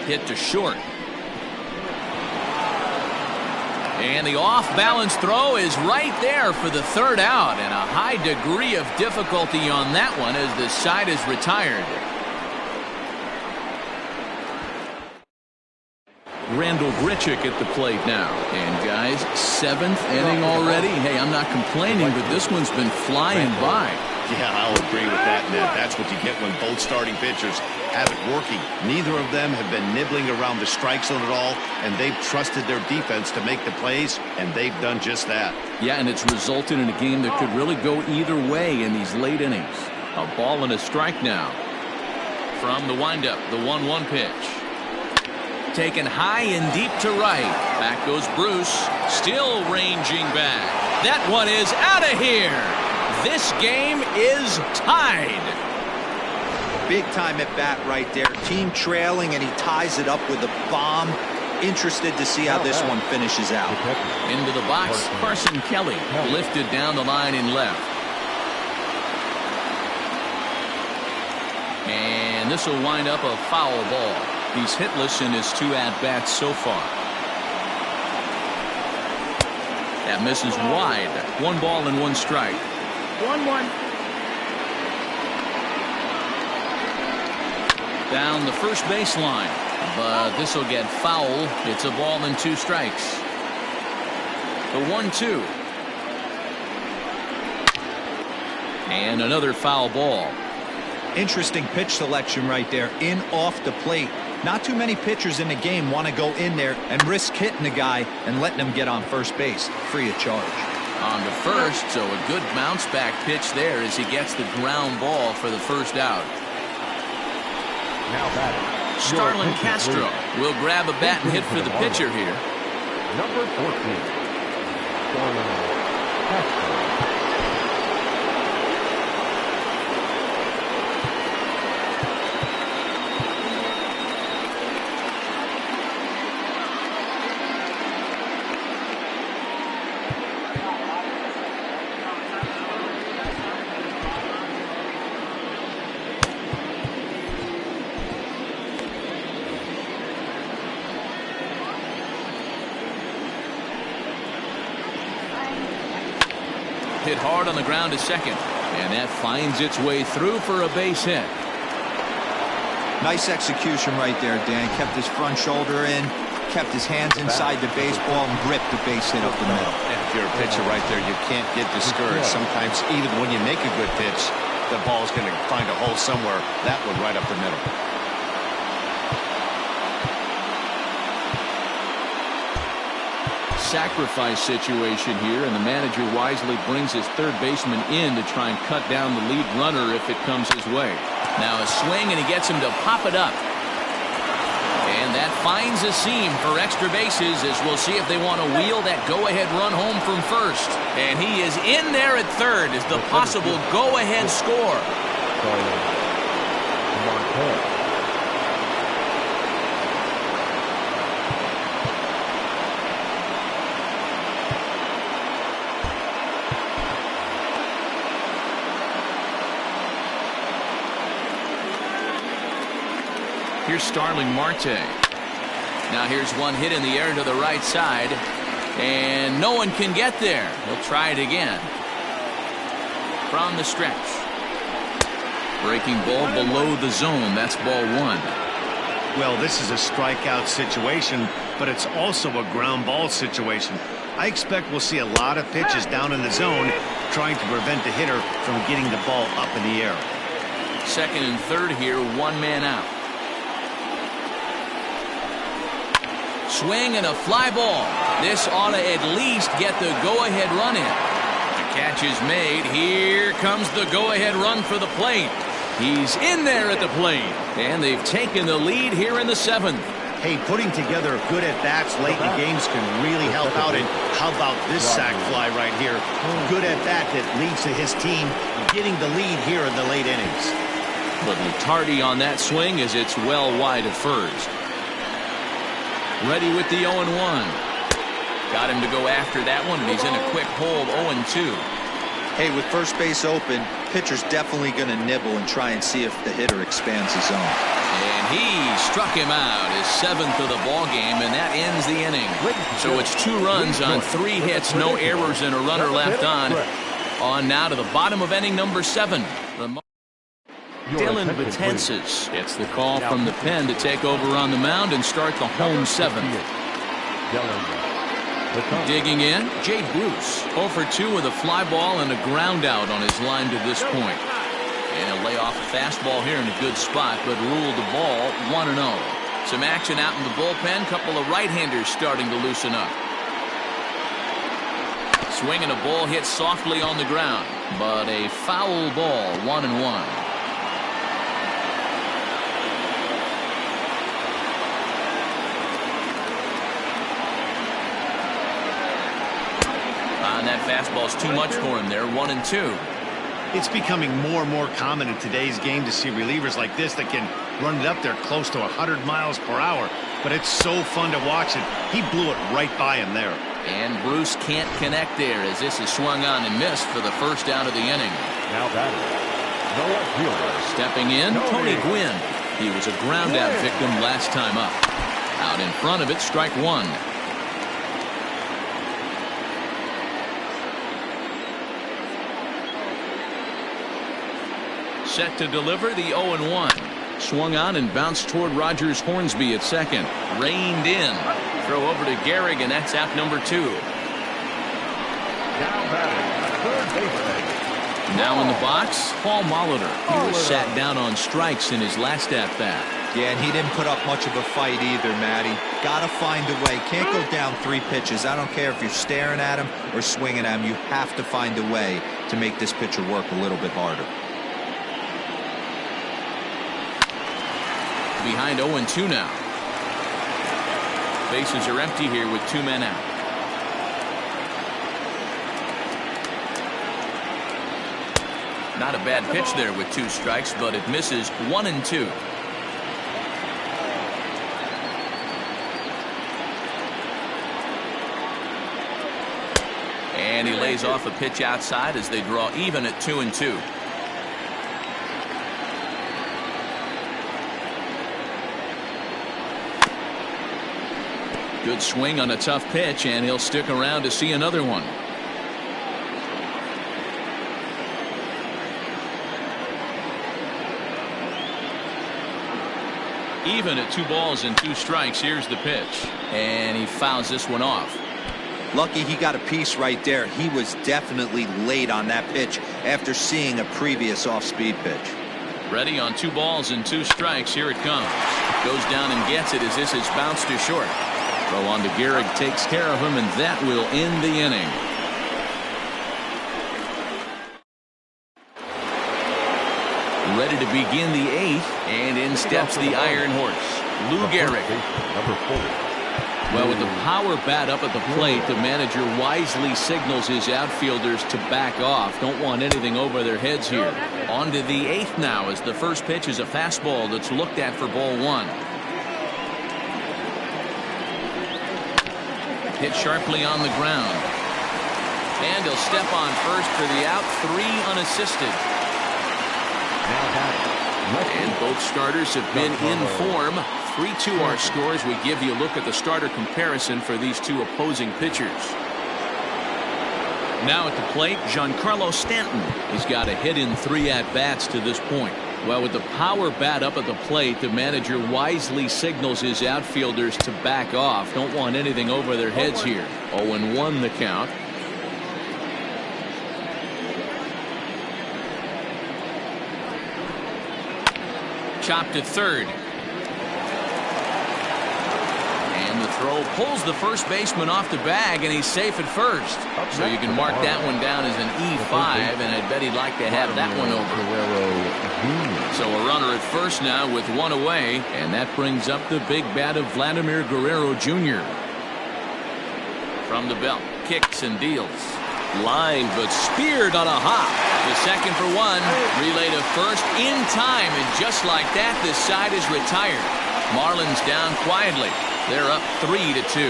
A: Hit to short. And the off-balance throw is right there for the 3rd out, and a high degree of difficulty on that one as the side is retired. Randall Grichuk at the plate now. And guys, 7th inning already. Hey, I'm not complaining, but this one's been flying by.
B: Yeah, I'll agree with that, Ned. That's what you get when both starting pitchers have it working. Neither of them have been nibbling around the strike zone at all, and they've trusted their defense to make the plays, and they've done just that.
A: Yeah, and it's resulted in a game that could really go either way in these late innings. A ball and a strike now. From the windup, the 1-1 pitch. Taken high and deep to right. Back goes Bruce, still ranging back. That one is out of here. This game is tied.
C: Big time at bat right there. Team trailing, and he ties it up with a bomb. Interested to see how this one finishes out.
A: Into the box, Carson Kelly lifted down the line in left. And this will wind up a foul ball. He's hitless in his 2 at-bats so far. That misses wide. 1 ball and 1 strike.
F: 1-1.
A: Down the first baseline, but this will get foul. It's a ball and 2 strikes. The 1-2. And another foul ball.
C: Interesting pitch selection right there, in off the plate. Not too many pitchers in the game want to go in there and risk hitting the guy and letting him get on first base free of charge.
A: On to first, so a good bounce back pitch there as he gets the ground ball for the first out.
D: Now batting.
A: Starlin Castro will grab a bat and hit for the pitcher here.
D: Number 14. Starlin Castro.
A: Hit hard on the ground to second, and that finds its way through for a base hit.
C: Nice execution right there, Dan. Kept his front shoulder in, kept his hands inside the baseball, and ripped the base hit up the middle.
B: If you're a pitcher right there, you can't get discouraged. Sometimes even when you make a good pitch, the ball's going to find a hole somewhere. That one right up the middle.
A: Sacrifice situation here, and the manager wisely brings his third baseman in to try and cut down the lead runner if it comes his way. Now a swing, and he gets him to pop it up. And that finds a seam for extra bases, as we'll see if they want to wheel that go-ahead run home from first. And he is in there at third as the possible go-ahead score.
D: Martinez.
A: Here's Starling Marte. Now here's one hit in the air to the right side, and no one can get there. He'll try it again. From the stretch. Breaking ball below the zone. That's ball 1.
B: Well, this is a strikeout situation, but it's also a ground ball situation. I expect we'll see a lot of pitches down in the zone trying to prevent the hitter from getting the ball up in the air.
A: Second and third here, 1 man out. Swing and a fly ball. This ought to at least get the go-ahead run in. The catch is made. Here comes the go-ahead run for the plate. He's in there at the plate. And they've taken the lead here in the 7th.
B: Hey, putting together good at-bats late in games can really help out. And how about this sac fly right here? Good at-bat that leads to his team getting the lead here in the late innings.
A: But tardy on that swing as it's well wide of first. Ready with the 0-1. Got him to go after that one, and he's in a quick hold, 0-2.
C: Hey, with first base open, pitcher's definitely going to nibble and try and see if the hitter expands his zone.
A: And he struck him out, his 7th of the ball game, and that ends the inning. So it's 2 runs on 3 hits, no errors, and a runner left on. On now to the bottom of inning number 7. Dylan Betances gets the call from the pen to take over on the mound and start the home 7th. Digging in, Jay Bruce. 0 for 2 with a fly ball and a ground out on his line to this point. And he'll lay off a fastball here in a good spot, but ruled the ball 1-0. Some action out in the bullpen. Couple of right-handers starting to loosen up. Swing and a ball hit softly on the ground, but a foul ball, 1-1. And that fastball's too much for him there, 1-2.
B: It's becoming more and more common in today's game to see relievers like this that can run it up there close to 100 miles per hour. But it's so fun to watch it. He blew it right by him there.
A: And Bruce can't connect there as this is swung on and missed for the first out of the inning.
D: Now batting, the left fielder.
A: Stepping in, Tony Gwynn. He was a ground out victim last time up. Out in front of it, strike one. Set to deliver the 0-1. Swung on and bounced toward Rogers Hornsby at second. Reined in. Throw over to Gehrig, and that's out number 2.
D: Now batting, third baseman.
A: Now in the box, Paul Molitor. He was sat down on strikes in his last at-bat.
C: Yeah, and he didn't put up much of a fight either, Matty. Gotta find a way. Can't go down 3 pitches. I don't care if you're staring at him or swinging at him. You have to find a way to make this pitcher work a little bit harder.
A: Behind 0-2 now. Bases are empty here with 2 men out. Not a bad pitch there with 2 strikes, but it misses 1-2. And he lays off a pitch outside as they draw even at 2-2. Good swing on a tough pitch, and he'll stick around to see another one. Even at 2 balls and 2 strikes. Here's the pitch, and he fouls this one off.
C: Lucky he got a piece right there. He was definitely late on that pitch after seeing a previous off-speed pitch.
A: Ready on 2 balls and 2 strikes. Here it comes. Goes down and gets it as this is bounced to short. Throw on to Gehrig, takes care of him, and that will end the inning. Ready to begin the 8th, and in steps the Iron Horse, Lou Gehrig.
D: Number 4.
A: Well, with the power bat up at the plate, the manager wisely signals his outfielders to back off. Don't want anything over their heads here. On to the 8th now as the first pitch is a fastball that's looked at for ball 1. Hit sharply on the ground. And he'll step on first for the out, 3 unassisted. And both starters have been in form. 3-2 our scores. We give you a look at the starter comparison for these 2 opposing pitchers. Now at the plate, Giancarlo Stanton. He's got a hit in 3 at-bats to this point. Well, with the power bat up at the plate, the manager wisely signals his outfielders to back off. Don't want anything over their heads here. 0-1 the count. Chopped at third. And the throw pulls the first baseman off the bag, and he's safe at first. So you can mark that one down as an E5, and I'd bet he'd like to have that one over. So a runner at first now with 1 away, and that brings up the big bat of Vladimir Guerrero Jr. From the belt, kicks and deals. Lined but speared on a hop. The second for 1. Relay to first in time, and just like that, this side is retired. Marlins down quietly. They're up 3-2.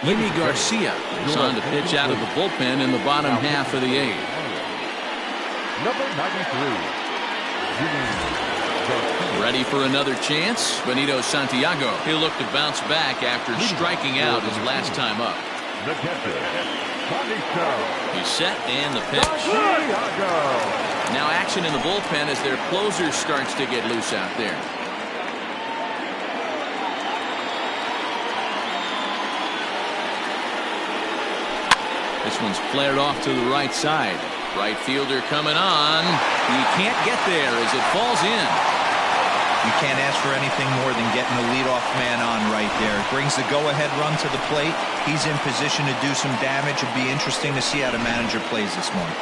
A: Yimi Garcia is on to pitch out of the bullpen in the bottom half of the 8th.
D: Number 93.
A: Ready for another chance? Benito Santiago. He'll look to bounce back after striking out his last time up.
D: The catcher, Benito.
A: He's set and the pitch. Now action in the bullpen as their closer starts to get loose out there. This one's flared off to the right side. Right fielder coming on. He can't get there as it falls in.
C: You can't ask for anything more than getting the leadoff man on right there. Brings the go-ahead run to the plate. He's in position to do some damage. It'll be interesting to see how the manager plays this one.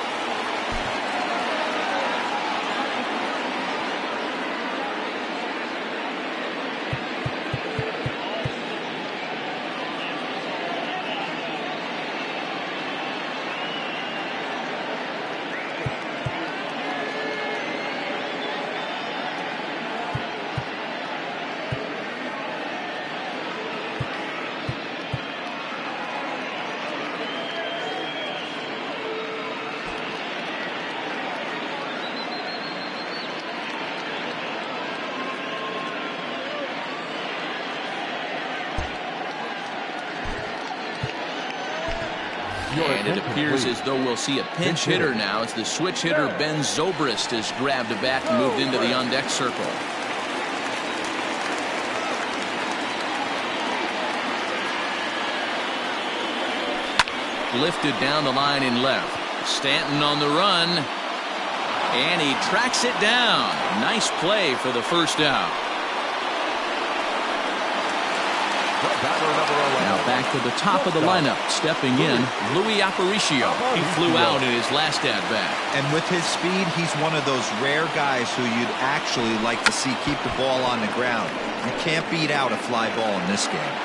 A: And it appears as though we'll see a pinch hitter now as the switch hitter Ben Zobrist has grabbed a bat and moved into the on-deck circle. Lifted down the line in left. Stanton on the run. And he tracks it down. Nice play for the first out. Now back to the top of the lineup. Stepping in, Louis Aparicio. He flew out in his last at-bat.
C: And with his speed, he's one of those rare guys who you'd actually like to see keep the ball on the ground. You can't beat out a fly ball in this game.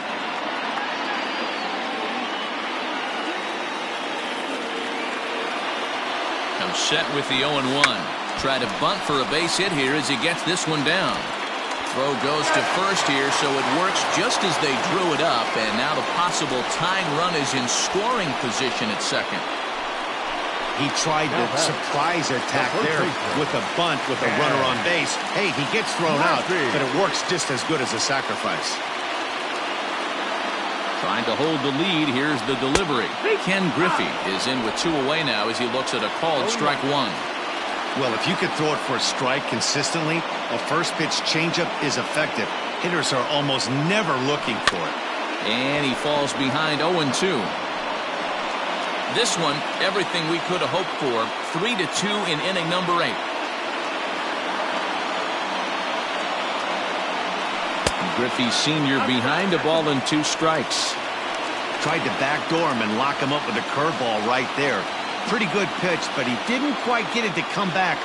A: Now set with the 0-1. Try to bunt for a base hit here as he gets this one down. Throw goes to first here, so it works just as they drew it up, and now the possible tying run is in scoring position at second.
B: He tried the surprise attack there with a bunt with a runner on base. Hey, he gets thrown out, but it works just as good as a sacrifice.
A: Trying to hold the lead. Here's the delivery. Ken Griffey is in with 2 away now as he looks at a called strike 1.
B: Well, if you could throw it for a strike consistently, a first pitch changeup is effective. Hitters are almost never looking for it.
A: And he falls behind 0-2. This one, everything we could have hoped for. 3-2 in inning number 8. Griffey Sr. behind a ball and 2 strikes.
B: Tried to backdoor him and lock him up with a curveball right there. Pretty good pitch, but he didn't quite get it to come back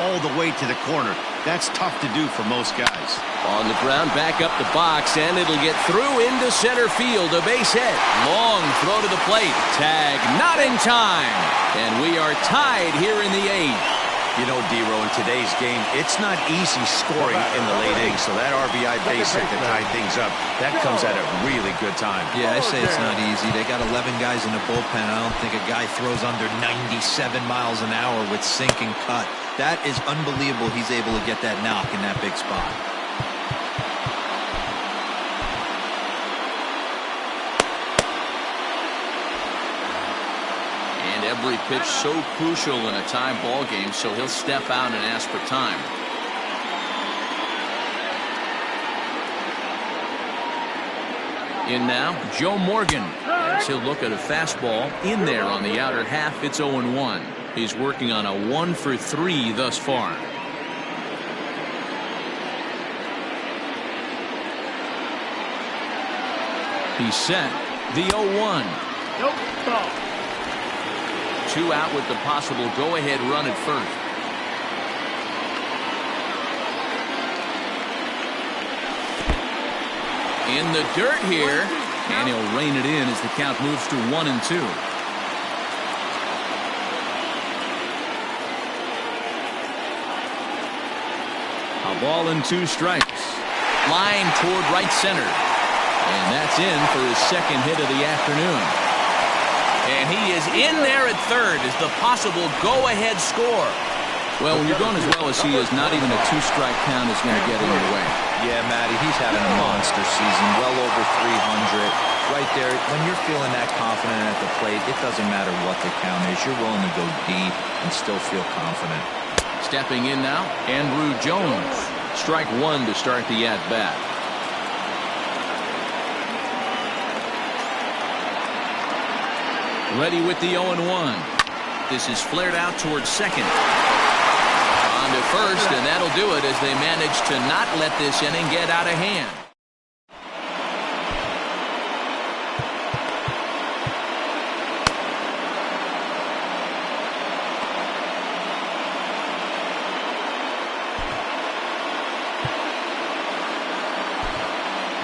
B: all the way to the corner. That's tough to do for most guys.
E: On the ground, back up the box, and it'll get through into center field. A base hit. Long throw to the plate. Tag not in time. And we are tied here in the 8th.
B: You know, D-Row, in today's game, it's not easy scoring in the late innings, so that RBI base hit to tie things up, that comes at a really good time.
C: Yeah, I say it's not easy. They got 11 guys in the bullpen. I don't think a guy throws under 97 miles an hour with sink and cut. That is unbelievable he's able to get that knock in that big spot.
A: Every pitch so crucial in a tie ball game, so he'll step out and ask for time. In now, Joe Morgan, as he'll look at a fastball in there on the outer half. It's 0-1. He's working on a 1-for-3 thus far. He's set. The 0-1.
F: Nope. Ball.
A: 2 out with the possible go-ahead run at first. In the dirt here, and he'll rein it in as the count moves to 1-2. A ball and 2 strikes. Line toward right center. And that's in for his second hit of the afternoon. And he is in there at third as the possible go-ahead score. Well, when you're going as well as he is, not even a 2-strike count is going to get in your way.
C: Yeah, Matty, he's having a monster season, well over 300. Right there, when you're feeling that confident at the plate, it doesn't matter what the count is. You're willing to go deep and still feel confident.
A: Stepping in now, Andrew Jones. Strike 1 to start the at-bat. Ready with the 0-1. This is flared out towards second. On to first, and that'll do it as they manage to not let this inning get out of hand.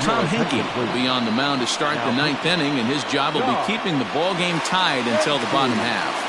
A: Tom Hinkey will be on the mound to start the 9th inning, and his job will be keeping the ball game tied until the bottom half.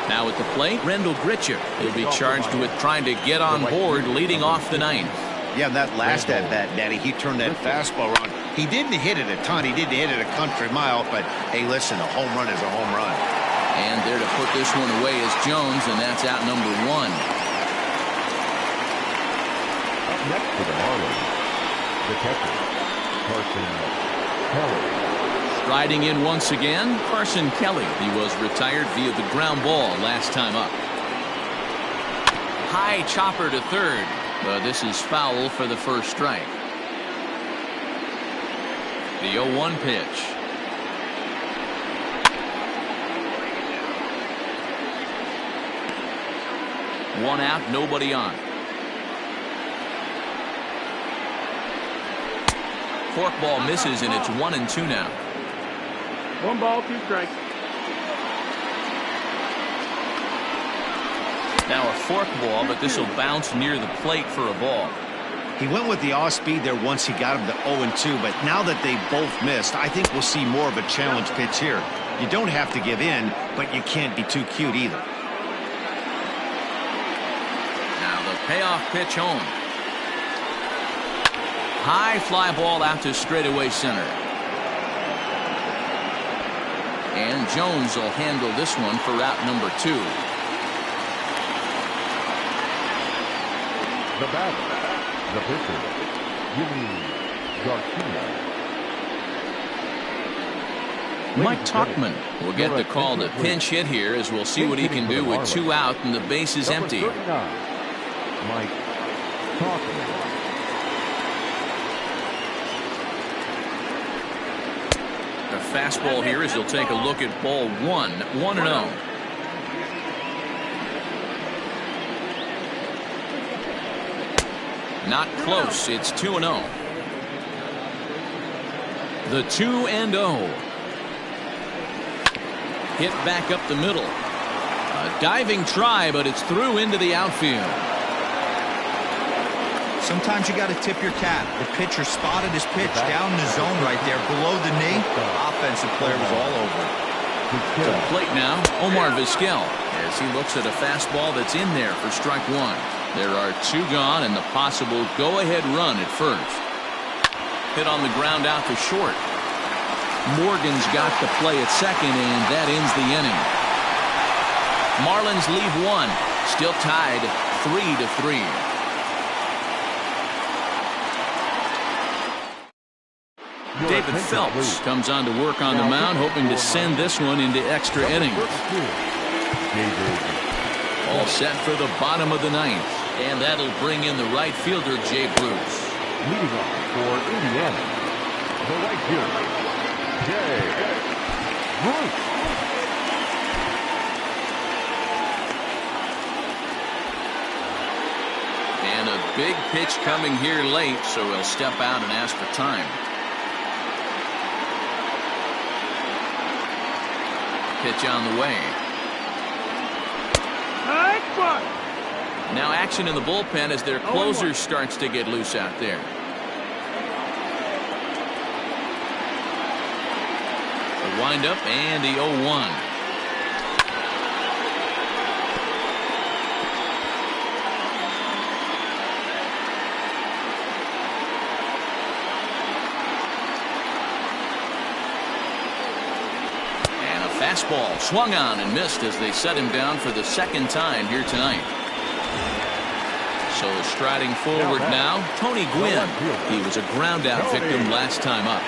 A: Now at the plate, Rendell Gritcher. He'll be charged with trying to get on board leading off the 9th.
B: Yeah, that last at-bat, Daddy, he turned that fastball around. He didn't hit it a ton. He didn't hit it a country mile, but hey, listen, a home run is a home run.
A: And there to put this one away is Jones, and that's out number 1.
D: Up next for the Marlins, the catcher, Carson Kelly.
A: Riding in once again, Carson Kelly. He was retired via the ground ball last time up. High chopper to third, but this is foul for the first strike. The 0-1 pitch. One out, nobody on. Forkball misses, and it's 1-2 now.
F: 1 ball, 2 strikes.
A: Now a forkball, but this will bounce near the plate for a ball.
B: He went with the off-speed there once he got him to 0-2, but now that they both missed, I think we'll see more of a challenge pitch here. You don't have to give in, but you can't be too cute either.
A: Now the payoff pitch home. High fly ball out to straightaway center. And Jones will handle this one for route number 2.
D: The batter, the pitcher, Garcia.
A: Mike Tauchman will get the call to pinch hit here, as we'll see what he can do with 2 out and the base is empty.
D: Mike Tauchman.
A: The fastball here as he'll take a look at ball 1, 1-0. Not close. It's 2-0. The 2-0. Hit back up the middle. A diving try, but it's through into the outfield.
C: Sometimes you got to tip your cap. The pitcher spotted his pitch down in the zone right there below the knee. The offensive player was all over it.
A: To the plate now, Omar Vizquel, as he looks at a fastball that's in there for strike 1. There are 2 gone and the possible go-ahead run at first. Hit on the ground out to short. Morgan's got the play at second, and that ends the inning. Marlins leave 1, still tied 3-3. David Phelps comes on to work on the mound, hoping to send this one into extra innings. All set for the bottom of the 9th, and that'll bring in the right fielder, Jay Bruce.
D: Leading off for Indiana, the right fielder, Jay Bruce.
A: And a big pitch coming here late, so he'll step out and ask for time. Pitch on the way. Now action in the bullpen as their closer starts to get loose out there. The windup and the 0-1. Fastball swung on and missed as they set him down for the second time here tonight. So striding forward now, Tony Gwynn. He was a ground out victim last time up.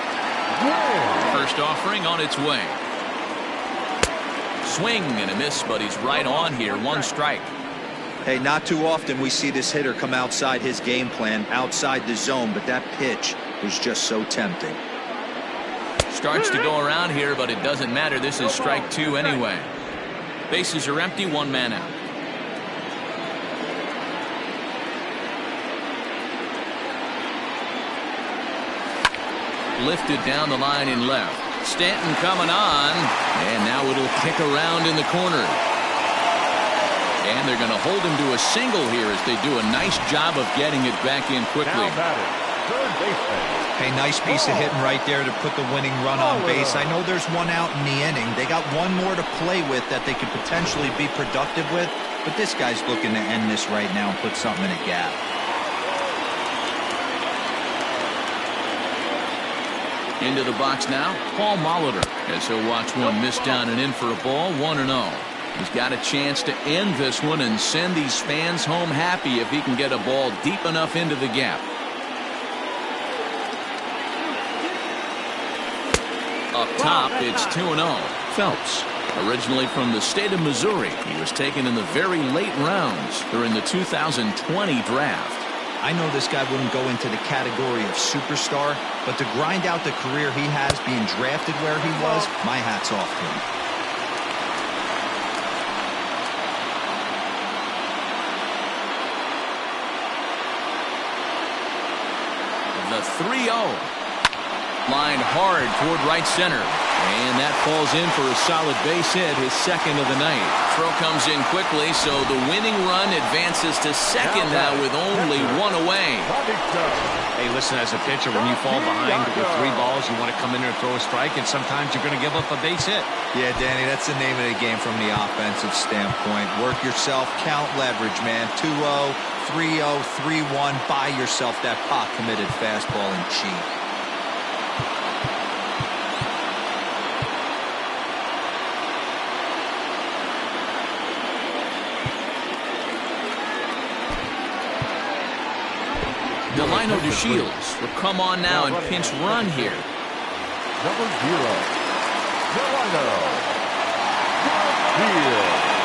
A: First offering on its way. Swing and a miss, but he's right on here. One strike.
C: Hey, not too often we see this hitter come outside his game plan, outside the zone, but that pitch was just so tempting.
A: Starts to go around here, but it doesn't matter. This is strike 2 anyway. Bases are empty, one man out. Lifted down the line in left. Stanton coming on, and now it'll kick around in the corner. And they're going to hold him to a single here as they do a nice job of getting it back in quickly.
C: Hey, nice piece of hitting right there to put the winning run on base. I know there's one out in the inning. They got one more to play with that they could potentially be productive with, but this guy's looking to end this right now and put something in a gap.
A: Into the box now, Paul Molitor, as he'll watch one miss down and in for a ball, 1-0. He's got a chance to end this one and send these fans home happy if he can get a ball deep enough into the gap. Up top, it's 2-0. Phelps, originally from the state of Missouri, he was taken in the very late rounds during the 2020 draft.
C: I know this guy wouldn't go into the category of superstar, but to grind out the career he has being drafted where he was, my hat's off to him.
A: The 3-0. Lined hard toward right center. And that falls in for a solid base hit, his second of the night. Throw comes in quickly, so the winning run advances to second now with only one away.
B: Hey, listen, as a pitcher, when you fall behind with 3 balls, you want to come in there and throw a strike, and sometimes you're going to give up a base hit.
C: Yeah, Danny, that's the name of the game from the offensive standpoint. Work yourself, count leverage, man. 2-0, 3-0, 3-1. Buy yourself that pot-committed fastball and cheat.
A: Delino DeShields will come on now and pinch run here.
D: Number 0, Delino DeShields.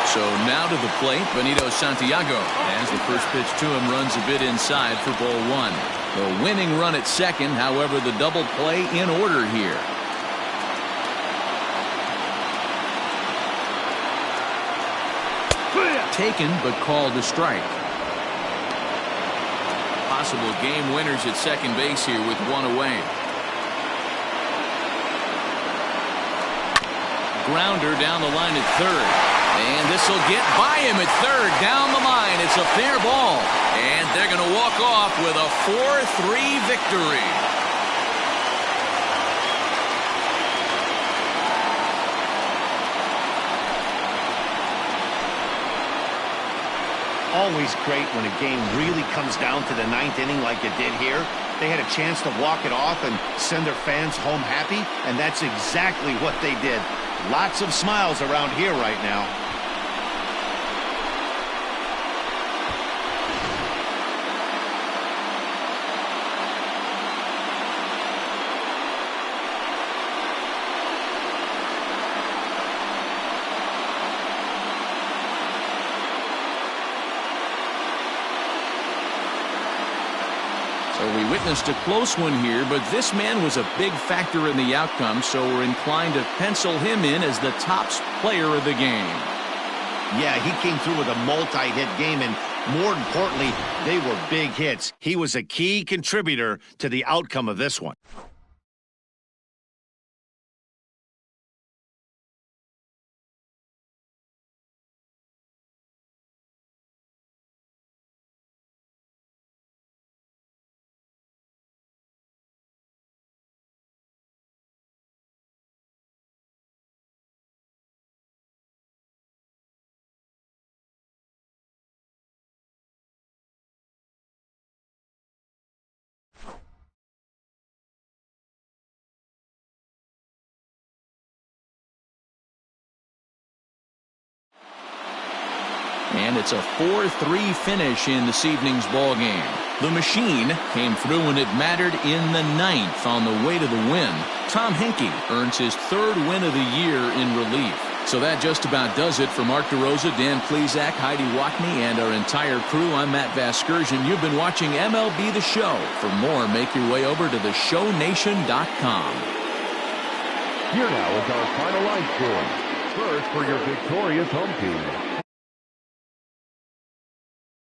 A: So now to the plate, Benito Santiago, as the first pitch to him runs a bit inside for ball 1. The winning run at second, however, the double play in order here. Taken, but called a strike. Possible game winners at second base here with one away. Grounder down the line at third. And this will get by him at third. Down the line. It's a fair ball. And they're going to walk off with a 4-3 victory.
B: Always great when a game really comes down to the 9th inning like it did here. They had a chance to walk it off and send their fans home happy, and that's exactly what they did. Lots of smiles around here right now.
A: So we witnessed a close one here, but this man was a big factor in the outcome, so we're inclined to pencil him in as the top player of the game.
B: Yeah, he came through with a multi-hit game, and more importantly, they were big hits. He was a key contributor to the outcome of this one.
A: And it's a 4-3 finish in this evening's ball game. The machine came through when it mattered in the 9th on the way to the win. Tom Henke earns his 3rd win of the year in relief. So that just about does it for Mark DeRosa, Dan Plesac, Heidi Watney, and our entire crew. I'm Matt Vasgersian. You've been watching MLB The Show. For more, make your way over to theshownation.com.
D: Here now is our final line score. First for your victorious home team.